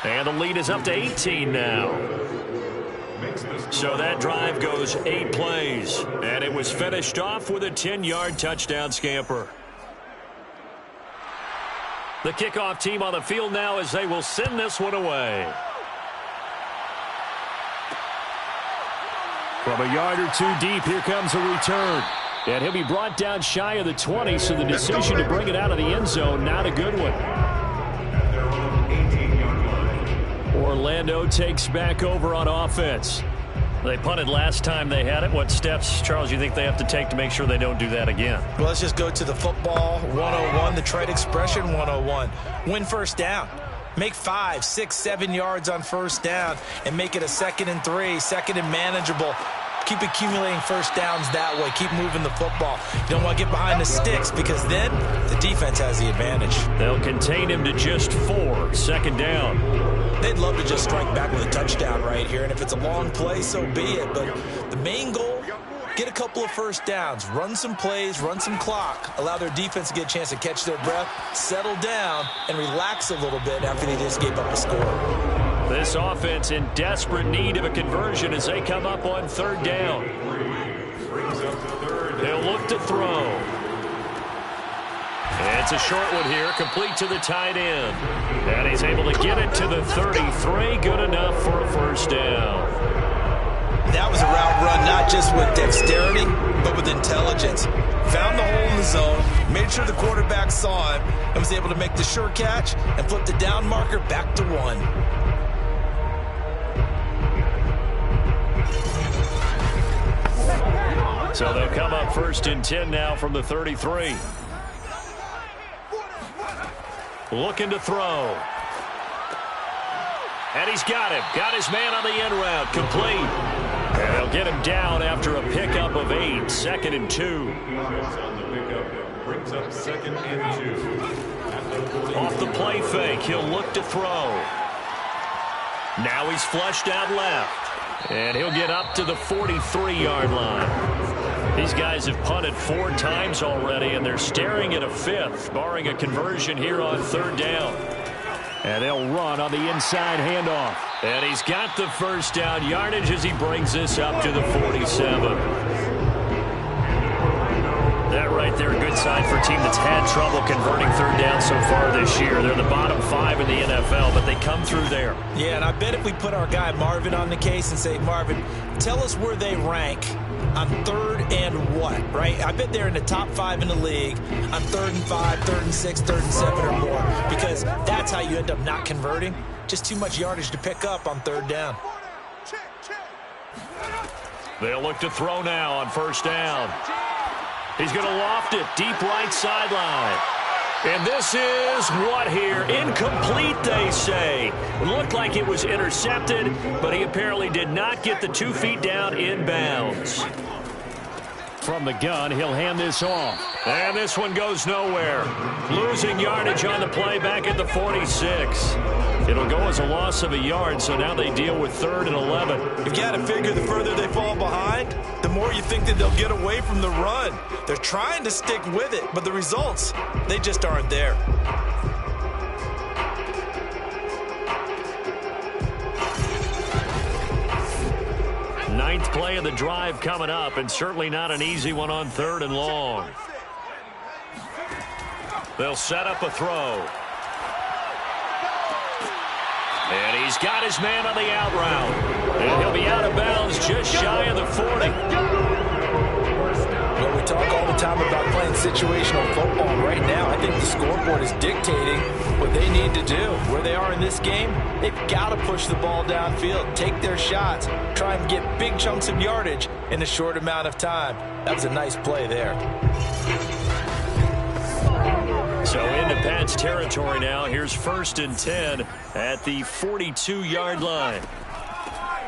And the lead is up to 18 now. So that drive goes 8 plays, and it was finished off with a 10-yard touchdown scamper. The kickoff team on the field now as they will send this one away. From a yard or 2 deep, here comes a return. And he'll be brought down shy of the 20, so the decision to bring it out of the end zone, not a good one. Orlando takes back over on offense. They punted last time they had it. What steps, Charles, you think they have to take to make sure they don't do that again? Well, let's just go to the football 101, the trade expression 101. Win 1st down. Make 5, 6, 7 yards on 1st down and make it a 2nd and 3, 2nd and manageable. Keep accumulating first downs that way. Keep moving the football. You don't want to get behind the sticks because then the defense has the advantage. They'll contain him to just 4. Second down. They'd love to just strike back with a touchdown right here, and if it's a long play, so be it. But the main goal, get a couple of first downs, run some plays, run some clock, allow their defense to get a chance to catch their breath, settle down, and relax a little bit after they just gave up a score. This offense in desperate need of a conversion as they come up on third down. They'll look to throw. It's a short one here, complete to the tight end. And he's able to get it to the 33. Good enough for a first down. That was a route run, not just with dexterity, but with intelligence. Found the hole in the zone, made sure the quarterback saw him, and was able to make the sure catch and flip the down marker back to 1. So they'll come up first and 10 now from the 33. Looking to throw. And he's got him. Got his man on the end route. Complete. And they'll get him down after a pickup of 8. Second and 2. On the pickup brings up second and 2. Off the play fake, he'll look to throw. Now he's flushed out left. And he'll get up to the 43-yard line. These guys have punted 4 times already, and they're staring at a 5th, barring a conversion here on third down. And they'll run on the inside handoff. And he's got the first down yardage as he brings this up to the 47. That right there, a good sign for a team that's had trouble converting third down so far this year. They're the bottom 5 in the NFL, but they come through there. Yeah, and I bet if we put our guy Marvin on the case and say, Marvin, tell us where they rank on third and what, right? I bet they're in the top 5 in the league on 3rd and 5, 3rd and 6, 3rd and 7 or more, because that's how you end up not converting. Just too much yardage to pick up on third down. They'll look to throw now on first down. He's going to loft it deep right sideline. And this is what here? Incomplete, they say. It looked like it was intercepted, but he apparently did not get the 2 feet down in bounds. From the gun, he'll hand this off. And this one goes nowhere. Losing yardage on the play back at the 46. It'll go as a loss of a yard, so now they deal with 3rd and 11. You've got to figure the further they fall behind, the more you think that they'll get away from the run. They're trying to stick with it, but the results, they just aren't there. Ninth play of the drive coming up, and certainly not an easy one on 3rd and long. They'll set up a throw. And he's got his man on the out route. And he'll be out of bounds just shy of the 40. Well, we talk all the time about playing situational football. Right now, I think the scoreboard is dictating what they need to do. Where they are in this game, they've got to push the ball downfield, take their shots, try and get big chunks of yardage in a short amount of time. That was a nice play there. So into Pat's territory now. Here's 1st and 10 at the 42-yard line.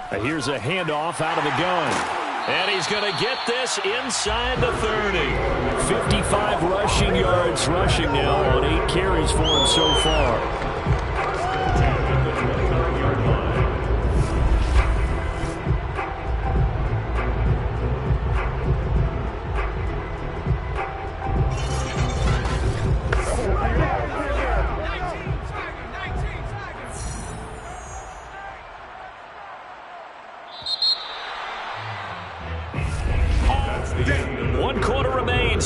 Here's a handoff out of the gun. And he's going to get this inside the 30. 55 rushing yards rushing now on 8 carries for him so far.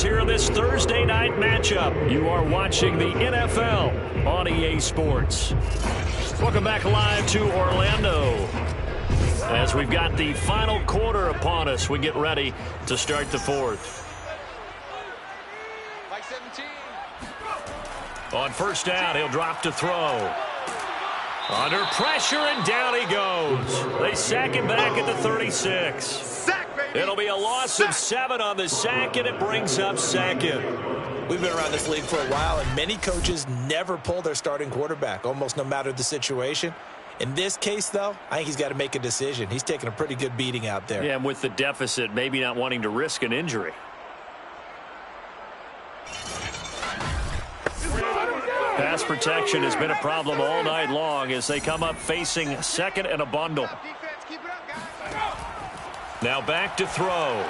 Here in this Thursday night matchup. You are watching the NFL on EA Sports. Welcome back live to Orlando. As we've got the final quarter upon us, we get ready to start the 4th. On first down, he'll drop to throw. Under pressure, and down he goes. They sack him back at the 36. It'll be a loss of 7 on the sack, and it brings up 2nd. We've been around this league for a while, and many coaches never pull their starting quarterback, almost no matter the situation. In this case, though, I think he's got to make a decision. He's taking a pretty good beating out there. Yeah, and with the deficit, maybe not wanting to risk an injury. Pass protection has been a problem all night long as they come up facing second and a bundle. Now back to throw.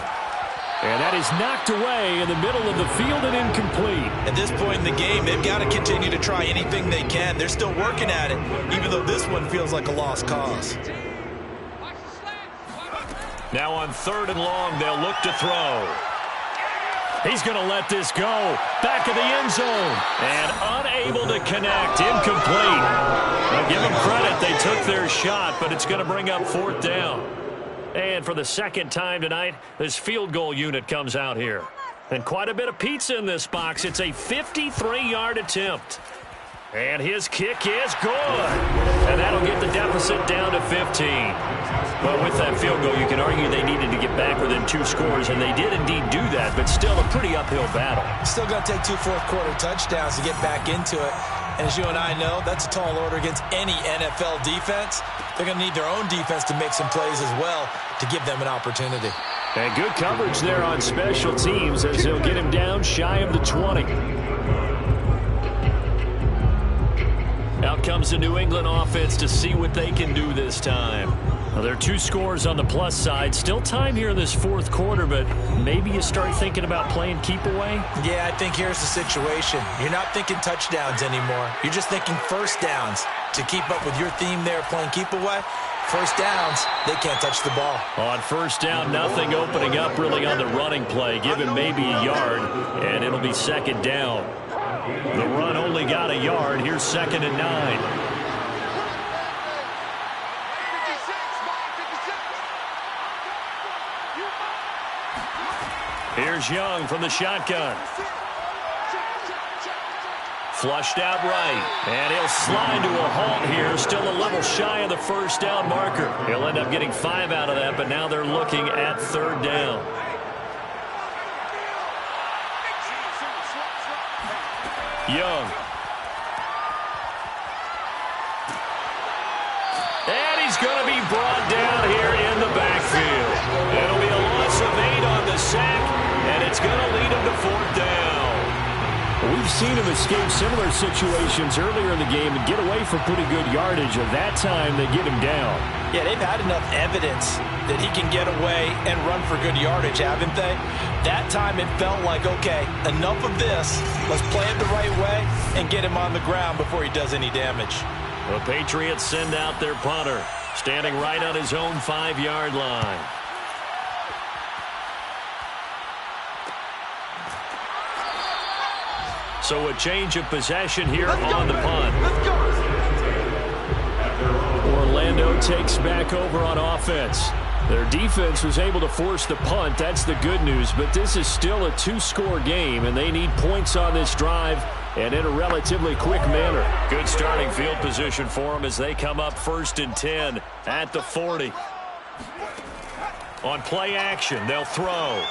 And that is knocked away in the middle of the field and incomplete. At this point in the game, they've got to continue to try anything they can. They're still working at it, even though this one feels like a lost cause. Now on 3rd and long, they'll look to throw. He's going to let this go. Back of the end zone. And unable to connect. Incomplete. Now give them credit. They took their shot, but it's going to bring up 4th down. And for the second time tonight, this field goal unit comes out here. And quite a bit of pizza in this box. It's a 53-yard attempt. And his kick is good. And that'll get the deficit down to 15. Well, with that field goal, you can argue they needed to get back within 2 scores, and they did indeed do that, but still a pretty uphill battle. Still going to take 2 fourth-quarter touchdowns to get back into it. And as you and I know, that's a tall order against any NFL defense. They're going to need their own defense to make some plays as well to give them an opportunity. And good coverage there on special teams as they'll get him down shy of the 20. Out comes the New England offense to see what they can do this time. Well, there are 2 scores on the plus side. Still time here in this 4th quarter, but maybe you start thinking about playing keep away? Yeah, I think here's the situation. You're not thinking touchdowns anymore. You're just thinking first downs. To keep up with your theme there, playing keep away, first downs, they can't touch the ball. On 1st down, nothing opening up really on the running play. Give him maybe a yard, and it'll be 2nd down. The run only got a yard. Here's 2nd and 9. Here's Young from the shotgun. Flushed out right. And he'll slide to a halt here. Still a little shy of the 1st down marker. He'll end up getting 5 out of that, but now they're looking at 3rd down. Young. And he's going to be brought down here in the backfield. It'll be a loss of 8 on the sack, and it's going to lead him to 4th down. We've seen him escape similar situations earlier in the game and get away for pretty good yardage. At that time, they get him down. Yeah, they've had enough evidence that he can get away and run for good yardage, haven't they? That time it felt like, okay, enough of this. Let's play it the right way and get him on the ground before he does any damage. The Patriots send out their punter, standing right on his own 5-yard line. So a change of possession here on the punt. Orlando takes back over on offense. Their defense was able to force the punt. That's the good news. But this is still a 2-score game, and they need points on this drive and in a relatively quick manner. Good starting field position for them as they come up 1st and 10 at the 40. On play action, they'll throw.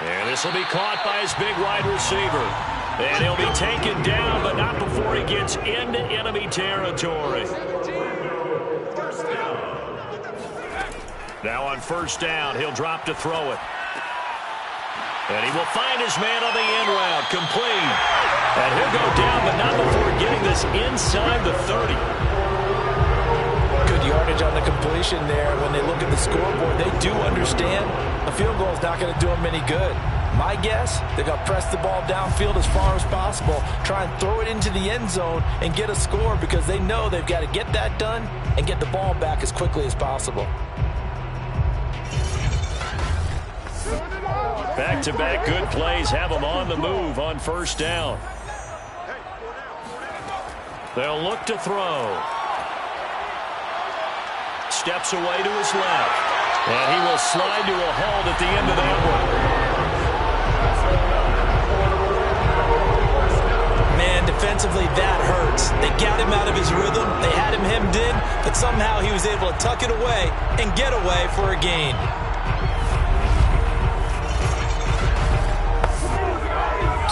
And this will be caught by his big wide receiver. And he'll be taken down, but not before he gets into enemy territory. Now on 1st down, he'll drop to throw it. And he will find his man on the end route, complete. And he'll go down, but not before getting this inside the 30. Good yardage on the completion there. When they look at the scoreboard, they do understand a field goal is not going to do them any good. My guess, they're going to press the ball downfield as far as possible, try and throw it into the end zone and get a score because they know they've got to get that done and get the ball back as quickly as possible. Back-to-back good plays have them on the move on 1st down. They'll look to throw. Steps away to his left. And he will slide to a halt at the end of that one. Man, defensively, that hurts. They got him out of his rhythm. They had him hemmed in, but somehow he was able to tuck it away and get away for a gain.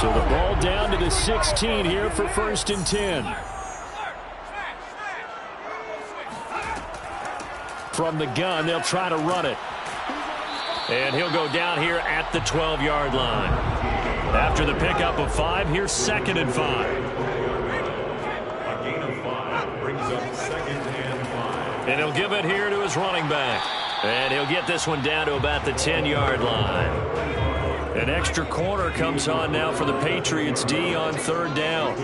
So the ball down to the 16 here for 1st and 10. From the gun, they'll try to run it. And he'll go down here at the 12-yard line. After the pickup of 5, here's 2nd and 5. A gain of 5 brings up 2nd and 5. And he'll give it here to his running back. And he'll get this one down to about the 10-yard line. An extra corner comes on now for the Patriots D on 3rd down.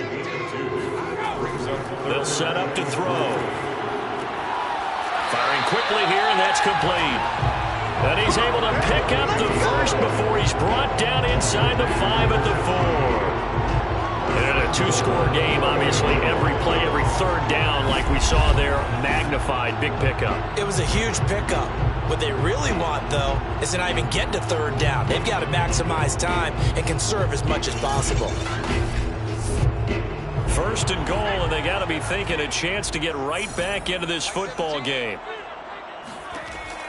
They'll set up to throw. Firing quickly here, and that's complete. And he's able to pick up the first before he's brought down inside the 5 at the 4. And a 2-score game, obviously, every play, every 3rd down, like we saw there, magnified, big pickup. It was a huge pickup. What they really want, though, is to not even get to 3rd down. They've got to maximize time and conserve as much as possible. 1st and goal, and they got to be thinking a chance to get right back into this football game.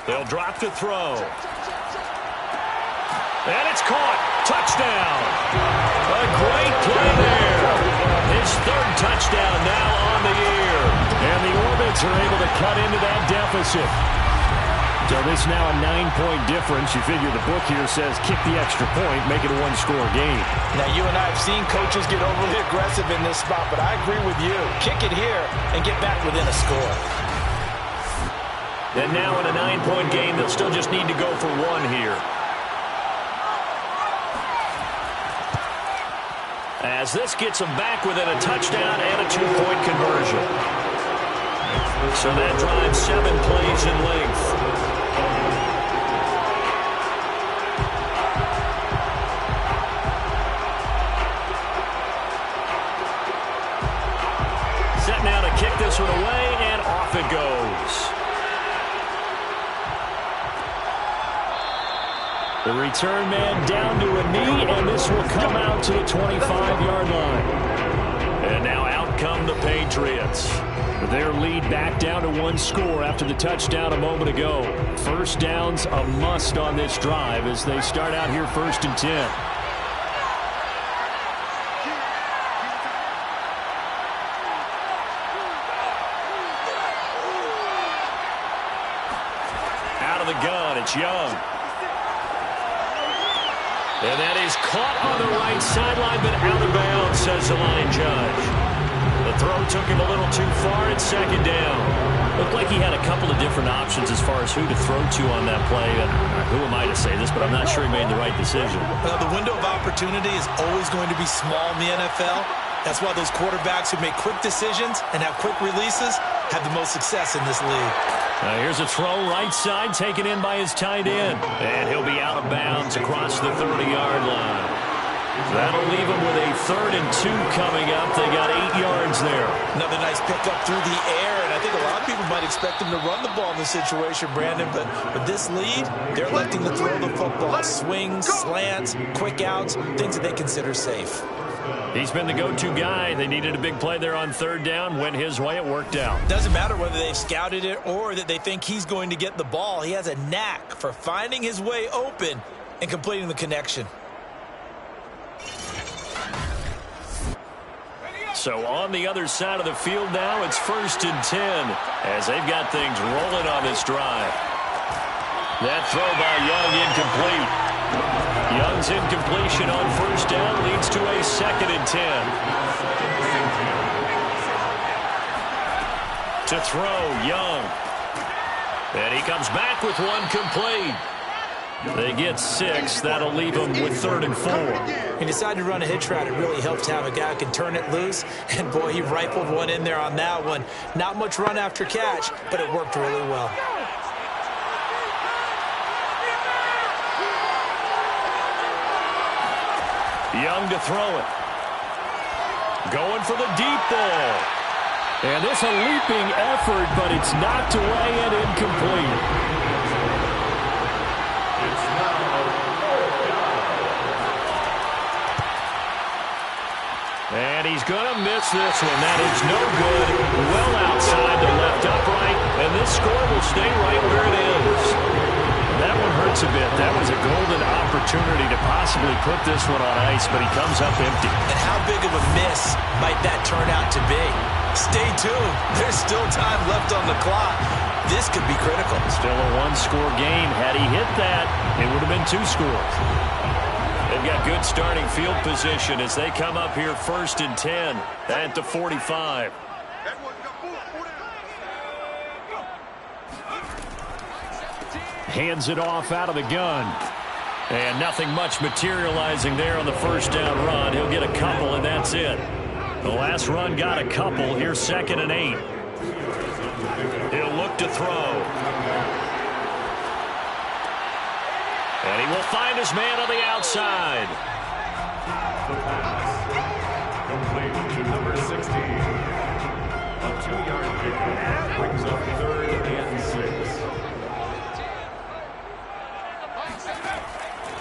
They'll drop to throw. And it's caught. Touchdown. A great play there. His 3rd touchdown now on the year. And the Orbits are able to cut into that deficit. So this now a 9-point difference. You figure the book here says kick the extra point, make it a 1-score game. Now, you and I have seen coaches get overly aggressive in this spot, but I agree with you. Kick it here and get back within a score. And now in a 9-point game, they'll still just need to go for 1 here. As this gets them back within a touchdown and a 2-point conversion. So that drives 7 plays in length. Set now to kick this one away, and off it goes. The return man down to a knee, and this will come out to the 25-yard line. And now out come the Patriots. Their lead back down to 1 score after the touchdown a moment ago. 1st down's a must on this drive as they start out here 1st and 10. Out of the gun, it's Young. And that is caught on the right sideline, but out of bounds, says the line judge. The throw took him a little too far at 2nd down. Looked like he had a couple of different options as far as who to throw to on that play. Who am I to say this, but I'm not sure he made the right decision. Well, the window of opportunity is always going to be small in the NFL. That's why those quarterbacks who make quick decisions and have quick releases have the most success in this league. Here's a throw right side taken in by his tight end. And he'll be out of bounds across the 30-yard line. That'll leave them with a 3rd and 2 coming up. They got 8 yards there. Another nice pickup through the air, and I think a lot of people might expect him to run the ball in this situation, Brandon, but with this lead, they're electing to throw the football. Swings, slants, quick outs, things that they consider safe. He's been the go-to guy. They needed a big play there on 3rd down. Went his way. It worked out. Doesn't matter whether they've scouted it or that they think he's going to get the ball. He has a knack for finding his way open and completing the connection. So on the other side of the field now, it's 1st and 10 as they've got things rolling on this drive. That throw by Young incomplete. Young's incompletion on 1st down leads to a 2nd and 10. To throw, Young. And he comes back with 1 complete. They get 6. That'll leave them with 3rd and 4. He decided to run a hitch route. It really helped to have a guy who can turn it loose. And, boy, he rifled one in there on that one. Not much run after catch, but it worked really well. Young to throw it. Going for the deep ball. And this a leaping effort, but it's knocked away and incomplete. It's now 4th down. And he's going to miss this one. That is no good. Well outside the left upright. And this score will stay right where it is. That one hurts a bit. That was a golden opportunity to possibly put this one on ice, but he comes up empty. And how big of a miss might that turn out to be? Stay tuned. There's still time left on the clock. This could be critical. Still a one-score game. Had he hit that, it would have been 2 scores. They've got good starting field position as they come up here 1st and 10 at the 45. Hands it off out of the gun. And nothing much materializing there on the first down run. He'll get a couple, and that's it. The last run got a couple. Here's 2nd and 8. He'll look to throw. And he will find his man on the outside. The pass. Complete to number 16. A 2-yard pickup brings up 3rd and 6.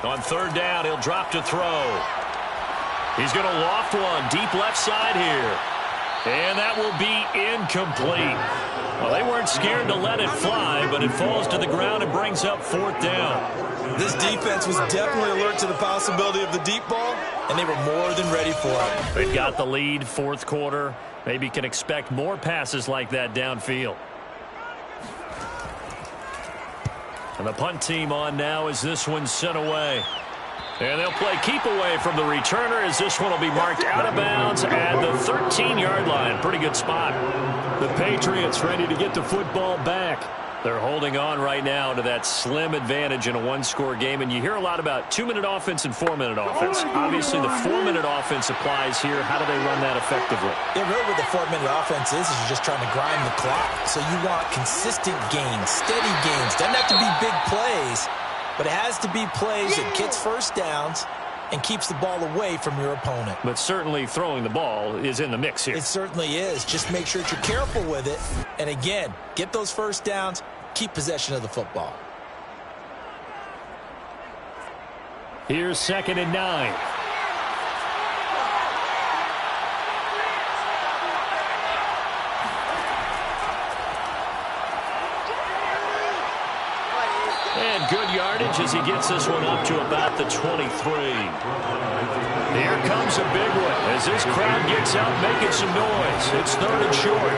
On 3rd down, he'll drop to throw. He's going to loft one deep left side here. And that will be incomplete. Well, they weren't scared to let it fly, but it falls to the ground and brings up 4th down. This defense was definitely alert to the possibility of the deep ball, and they were more than ready for it. They've got the lead, 4th quarter. Maybe can expect more passes like that downfield. And the punt team on now as this one's sent away. And they'll play keep away from the returner as this one will be marked out of bounds at the 13-yard line. Pretty good spot. The Patriots ready to get the football back. They're holding on right now to that slim advantage in a one-score game. And you hear a lot about 2-minute offense and 4-minute offense. Obviously, the 4-minute offense applies here. How do they run that effectively? Yeah, really what the 4-minute offense is you're just trying to grind the clock. So you want consistent gains, steady gains. Doesn't have to be big plays, but it has to be plays that gets first downs and keeps the ball away from your opponent. But certainly throwing the ball is in the mix here. It certainly is. Just make sure that you're careful with it. And again, get those first downs, keep possession of the football. Here's 2nd and 9. And good yardage as he gets this one up to about the 23. Here comes a big one as this crowd gets out making some noise. It's 3rd and short.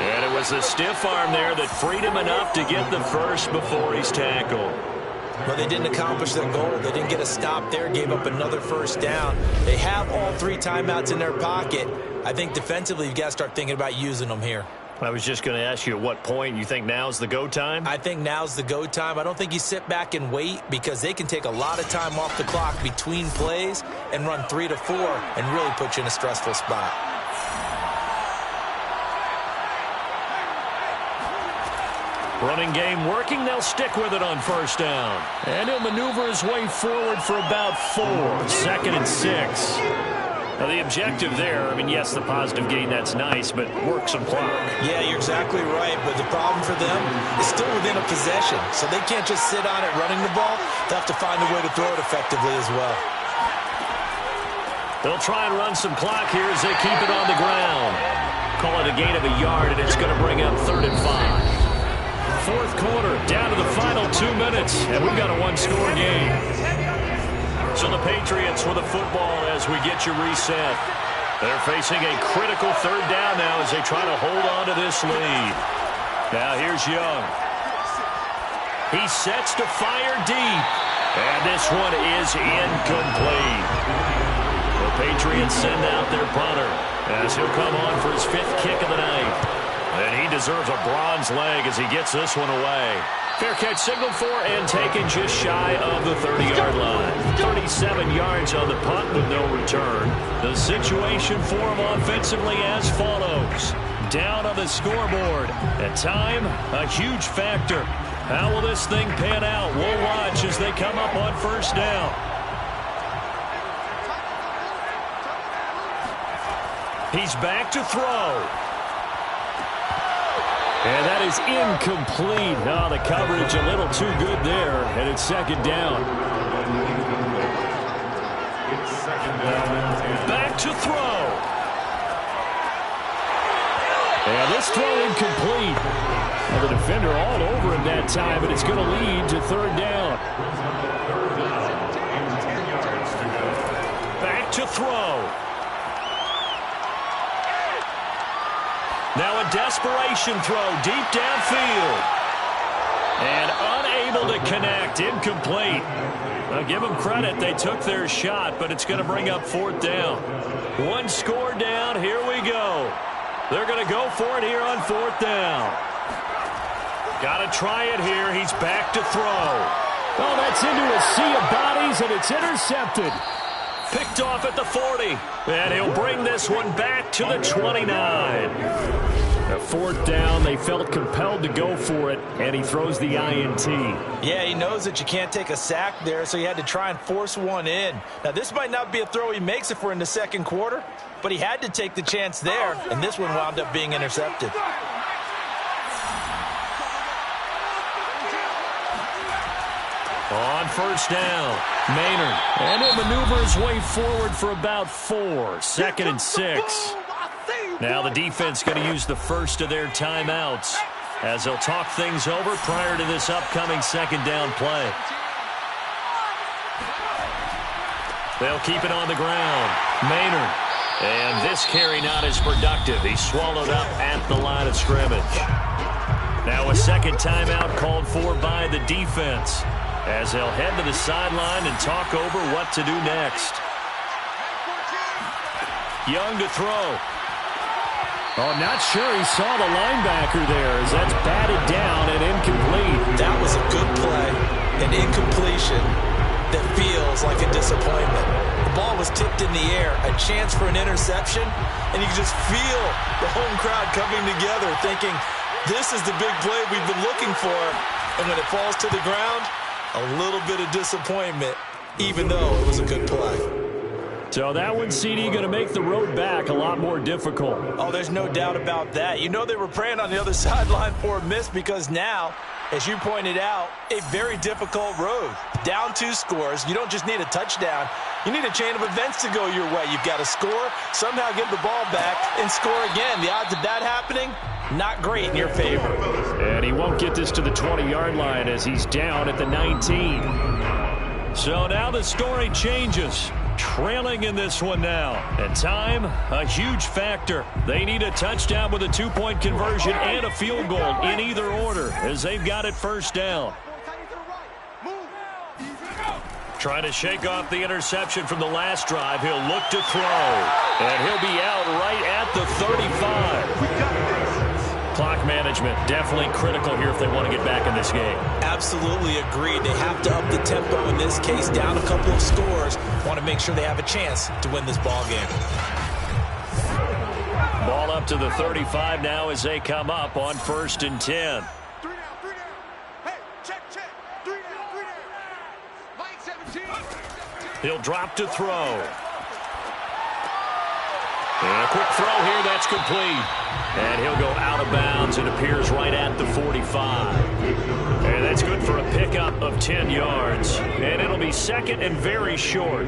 And it was the stiff arm there that freed him enough to get the first before he's tackled. Well, they didn't accomplish their goal. They didn't get a stop there, gave up another first down. They have all 3 timeouts in their pocket. I think defensively you've got to start thinking about using them here. I was just going to ask you at what point you think now's the go time? I think now's the go time. I don't think you sit back and wait because they can take a lot of time off the clock between plays and run 3 to 4 and really put you in a stressful spot. Running game working. They'll stick with it on first down. And he'll maneuver his way forward for about 4. 2nd and 6. Now, the objective there, I mean, yes, the positive gain, that's nice, but work some clock. Yeah, you're exactly right, but the problem for them is still within a possession, so they can't just sit on it running the ball. They'll have to find a way to throw it effectively as well. They'll try and run some clock here as they keep it on the ground. Call it a gain of a yard, and it's going to bring up 3rd and 5. 4th quarter, down to the final 2 minutes, and we've got a one-score game. So the Patriots with the football as we get you reset. They're facing a critical 3rd down now as they try to hold on to this lead. Now here's Young. He sets to fire deep. And this one is incomplete. The Patriots send out their punter as he'll come on for his 5th kick of the night. And he deserves a bronze leg as he gets this one away. Fair catch signaled for and taken just shy of the 30-yard line. 37 yards on the punt with no return. The situation for him offensively as follows. Down on the scoreboard. At time, a huge factor. How will this thing pan out? We'll watch as they come up on first down. He's back to throw. And that is incomplete. Oh, the coverage a little too good there, and it's 2nd down. Back to throw. And this throw incomplete. Well, the defender all over him that time, but it's going to lead to 3rd down. Back to throw. Now a desperation throw deep downfield. And unable to connect. Incomplete. Now give them credit. They took their shot, but it's going to bring up 4th down. One score down. Here we go. They're going to go for it here on 4th down. Got to try it here. He's back to throw. Oh, that's into a sea of bodies, and it's intercepted. Picked off at the 40. And he'll bring this one back to the 29. A 4th down, they felt compelled to go for it, and he throws the INT. Yeah, he knows that you can't take a sack there, so he had to try and force one in. Now, this might not be a throw he makes if we're in the second quarter, but he had to take the chance there, and this one wound up being intercepted. On 1st down, Maynard. And he'll maneuver his way forward for about 4. 2nd and 6. Now the defense going to use the first of their timeouts as they'll talk things over prior to this upcoming 2nd down play. They'll keep it on the ground. Maynard. And this carry not as productive. He's swallowed up at the line of scrimmage. Now a 2nd timeout called for by the defense as they'll head to the sideline and talk over what to do next. Young to throw. Oh, not sure he saw the linebacker there as that's batted down and incomplete. That was a good play, an incompletion that feels like a disappointment. The ball was tipped in the air, a chance for an interception, and you can just feel the home crowd coming together thinking, this is the big play we've been looking for. And when it falls to the ground, a little bit of disappointment, even though it was a good play. So that one, CD, going to make the road back a lot more difficult. Oh, there's no doubt about that. You know they were praying on the other sideline for a miss because now, as you pointed out, a very difficult road. Down 2 scores. You don't just need a touchdown. You need a chain of events to go your way. You've got to score, somehow get the ball back, and score again. The odds of that happening, not great in your favor. And he won't get this to the 20-yard line as he's down at the 19. So now the story changes. Trailing in this one now. And time, a huge factor. They need a touchdown with a 2-point conversion and a field goal in either order as they've got it 1st down. Trying to shake off the interception from the last drive. He'll look to throw. And he'll be out right at the 35. Clock management definitely critical here if they want to get back in this game. Absolutely agreed. They have to up the tempo in this case. Down a couple of scores. Want to make sure they have a chance to win this ball game. Ball up to the 35 now as they come up on 1st and 10. 3 down. Hey, check. 3 down. Line 17. He'll drop to throw. And a quick throw here, that's complete. And he'll go out of bounds. It appears right at the 45. And that's good for a pickup of 10 yards. And it'll be 2nd and very short.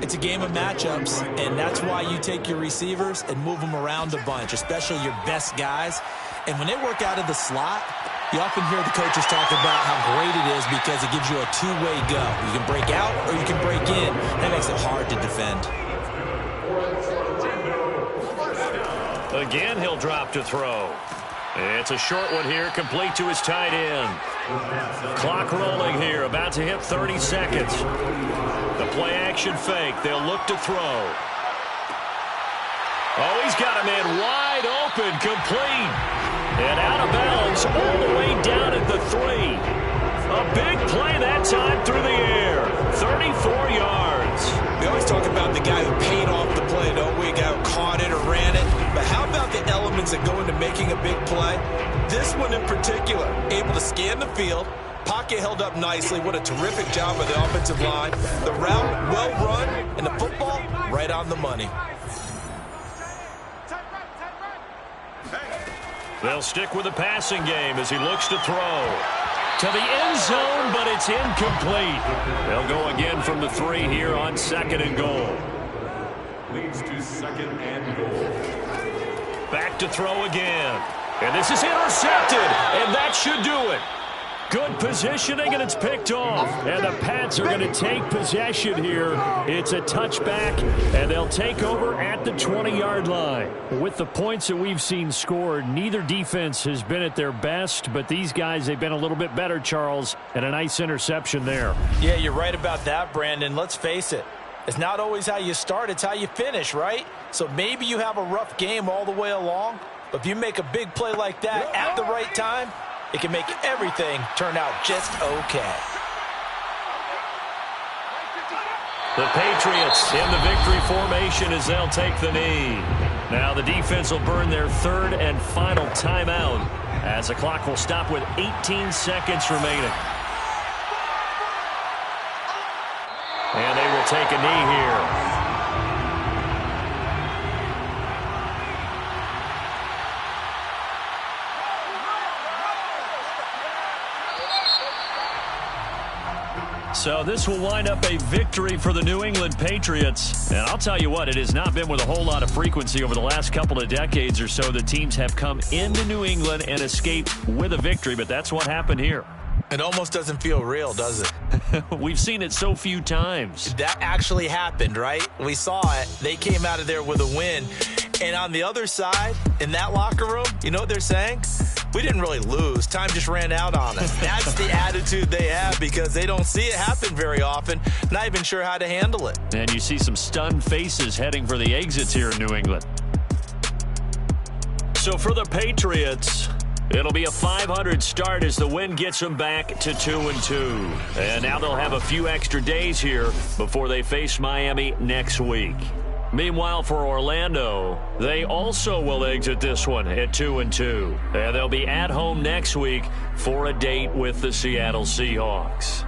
It's a game of matchups, and that's why you take your receivers and move them around a bunch, especially your best guys. And when they work out of the slot, you often hear the coaches talk about how great it is because it gives you a two-way go. You can break out or you can break in. That makes it hard to defend. Again, he'll drop to throw. It's a short one here, complete to his tight end. Clock rolling here, about to hit 30 seconds. The play-action fake. They'll look to throw. Oh, he's got a man wide open, complete. And out of bounds all the way down at the 3. A big play that time through the air. 34 yards. We always talk about the guy who paid off the play, don't we? A guy who caught it or ran it. But how about the elements that go into making a big play? This one in particular, able to scan the field, pocket held up nicely. What a terrific job by the offensive line. The route well run, and the football right on the money. They'll stick with the passing game as he looks to throw. To the end zone, but it's incomplete. They'll go again from the 3 here on 2nd and goal. Leads to 2nd and goal. Back to throw again. And this is intercepted, and that should do it. Good positioning, and it's picked off. And the Pats are going to take possession here. It's a touchback, and they'll take over at the 20-yard line. With the points that we've seen scored, neither defense has been at their best, but these guys, they've been a little bit better, Charles, and a nice interception there. Yeah, you're right about that, Brandon. Let's face it. It's not always how you start, it's how you finish, right? So maybe you have a rough game all the way along, but if you make a big play like that at the right time, it can make everything turn out just okay. The Patriots in the victory formation as they'll take the knee. Now the defense will burn their third and final timeout as the clock will stop with 18 seconds remaining. And they will take a knee here. So this will wind up a victory for the New England Patriots. And I'll tell you what, it has not been with a whole lot of frequency over the last couple of decades or so that teams have come into New England and escaped with a victory, but that's what happened here. It almost doesn't feel real, does it? We've seen it so few times. That actually happened, right? We saw it. They came out of there with a win. And on the other side, in that locker room, you know what they're saying? We didn't really lose. Time just ran out on us. That's the attitude they have because they don't see it happen very often. Not even sure how to handle it. And you see some stunned faces heading for the exits here in New England. So for the Patriots, it'll be a 500 start as the win gets them back to 2-2. And now they'll have a few extra days here before they face Miami next week. Meanwhile, for Orlando, they also will exit this one at 2-2. And they'll be at home next week for a date with the Seattle Seahawks.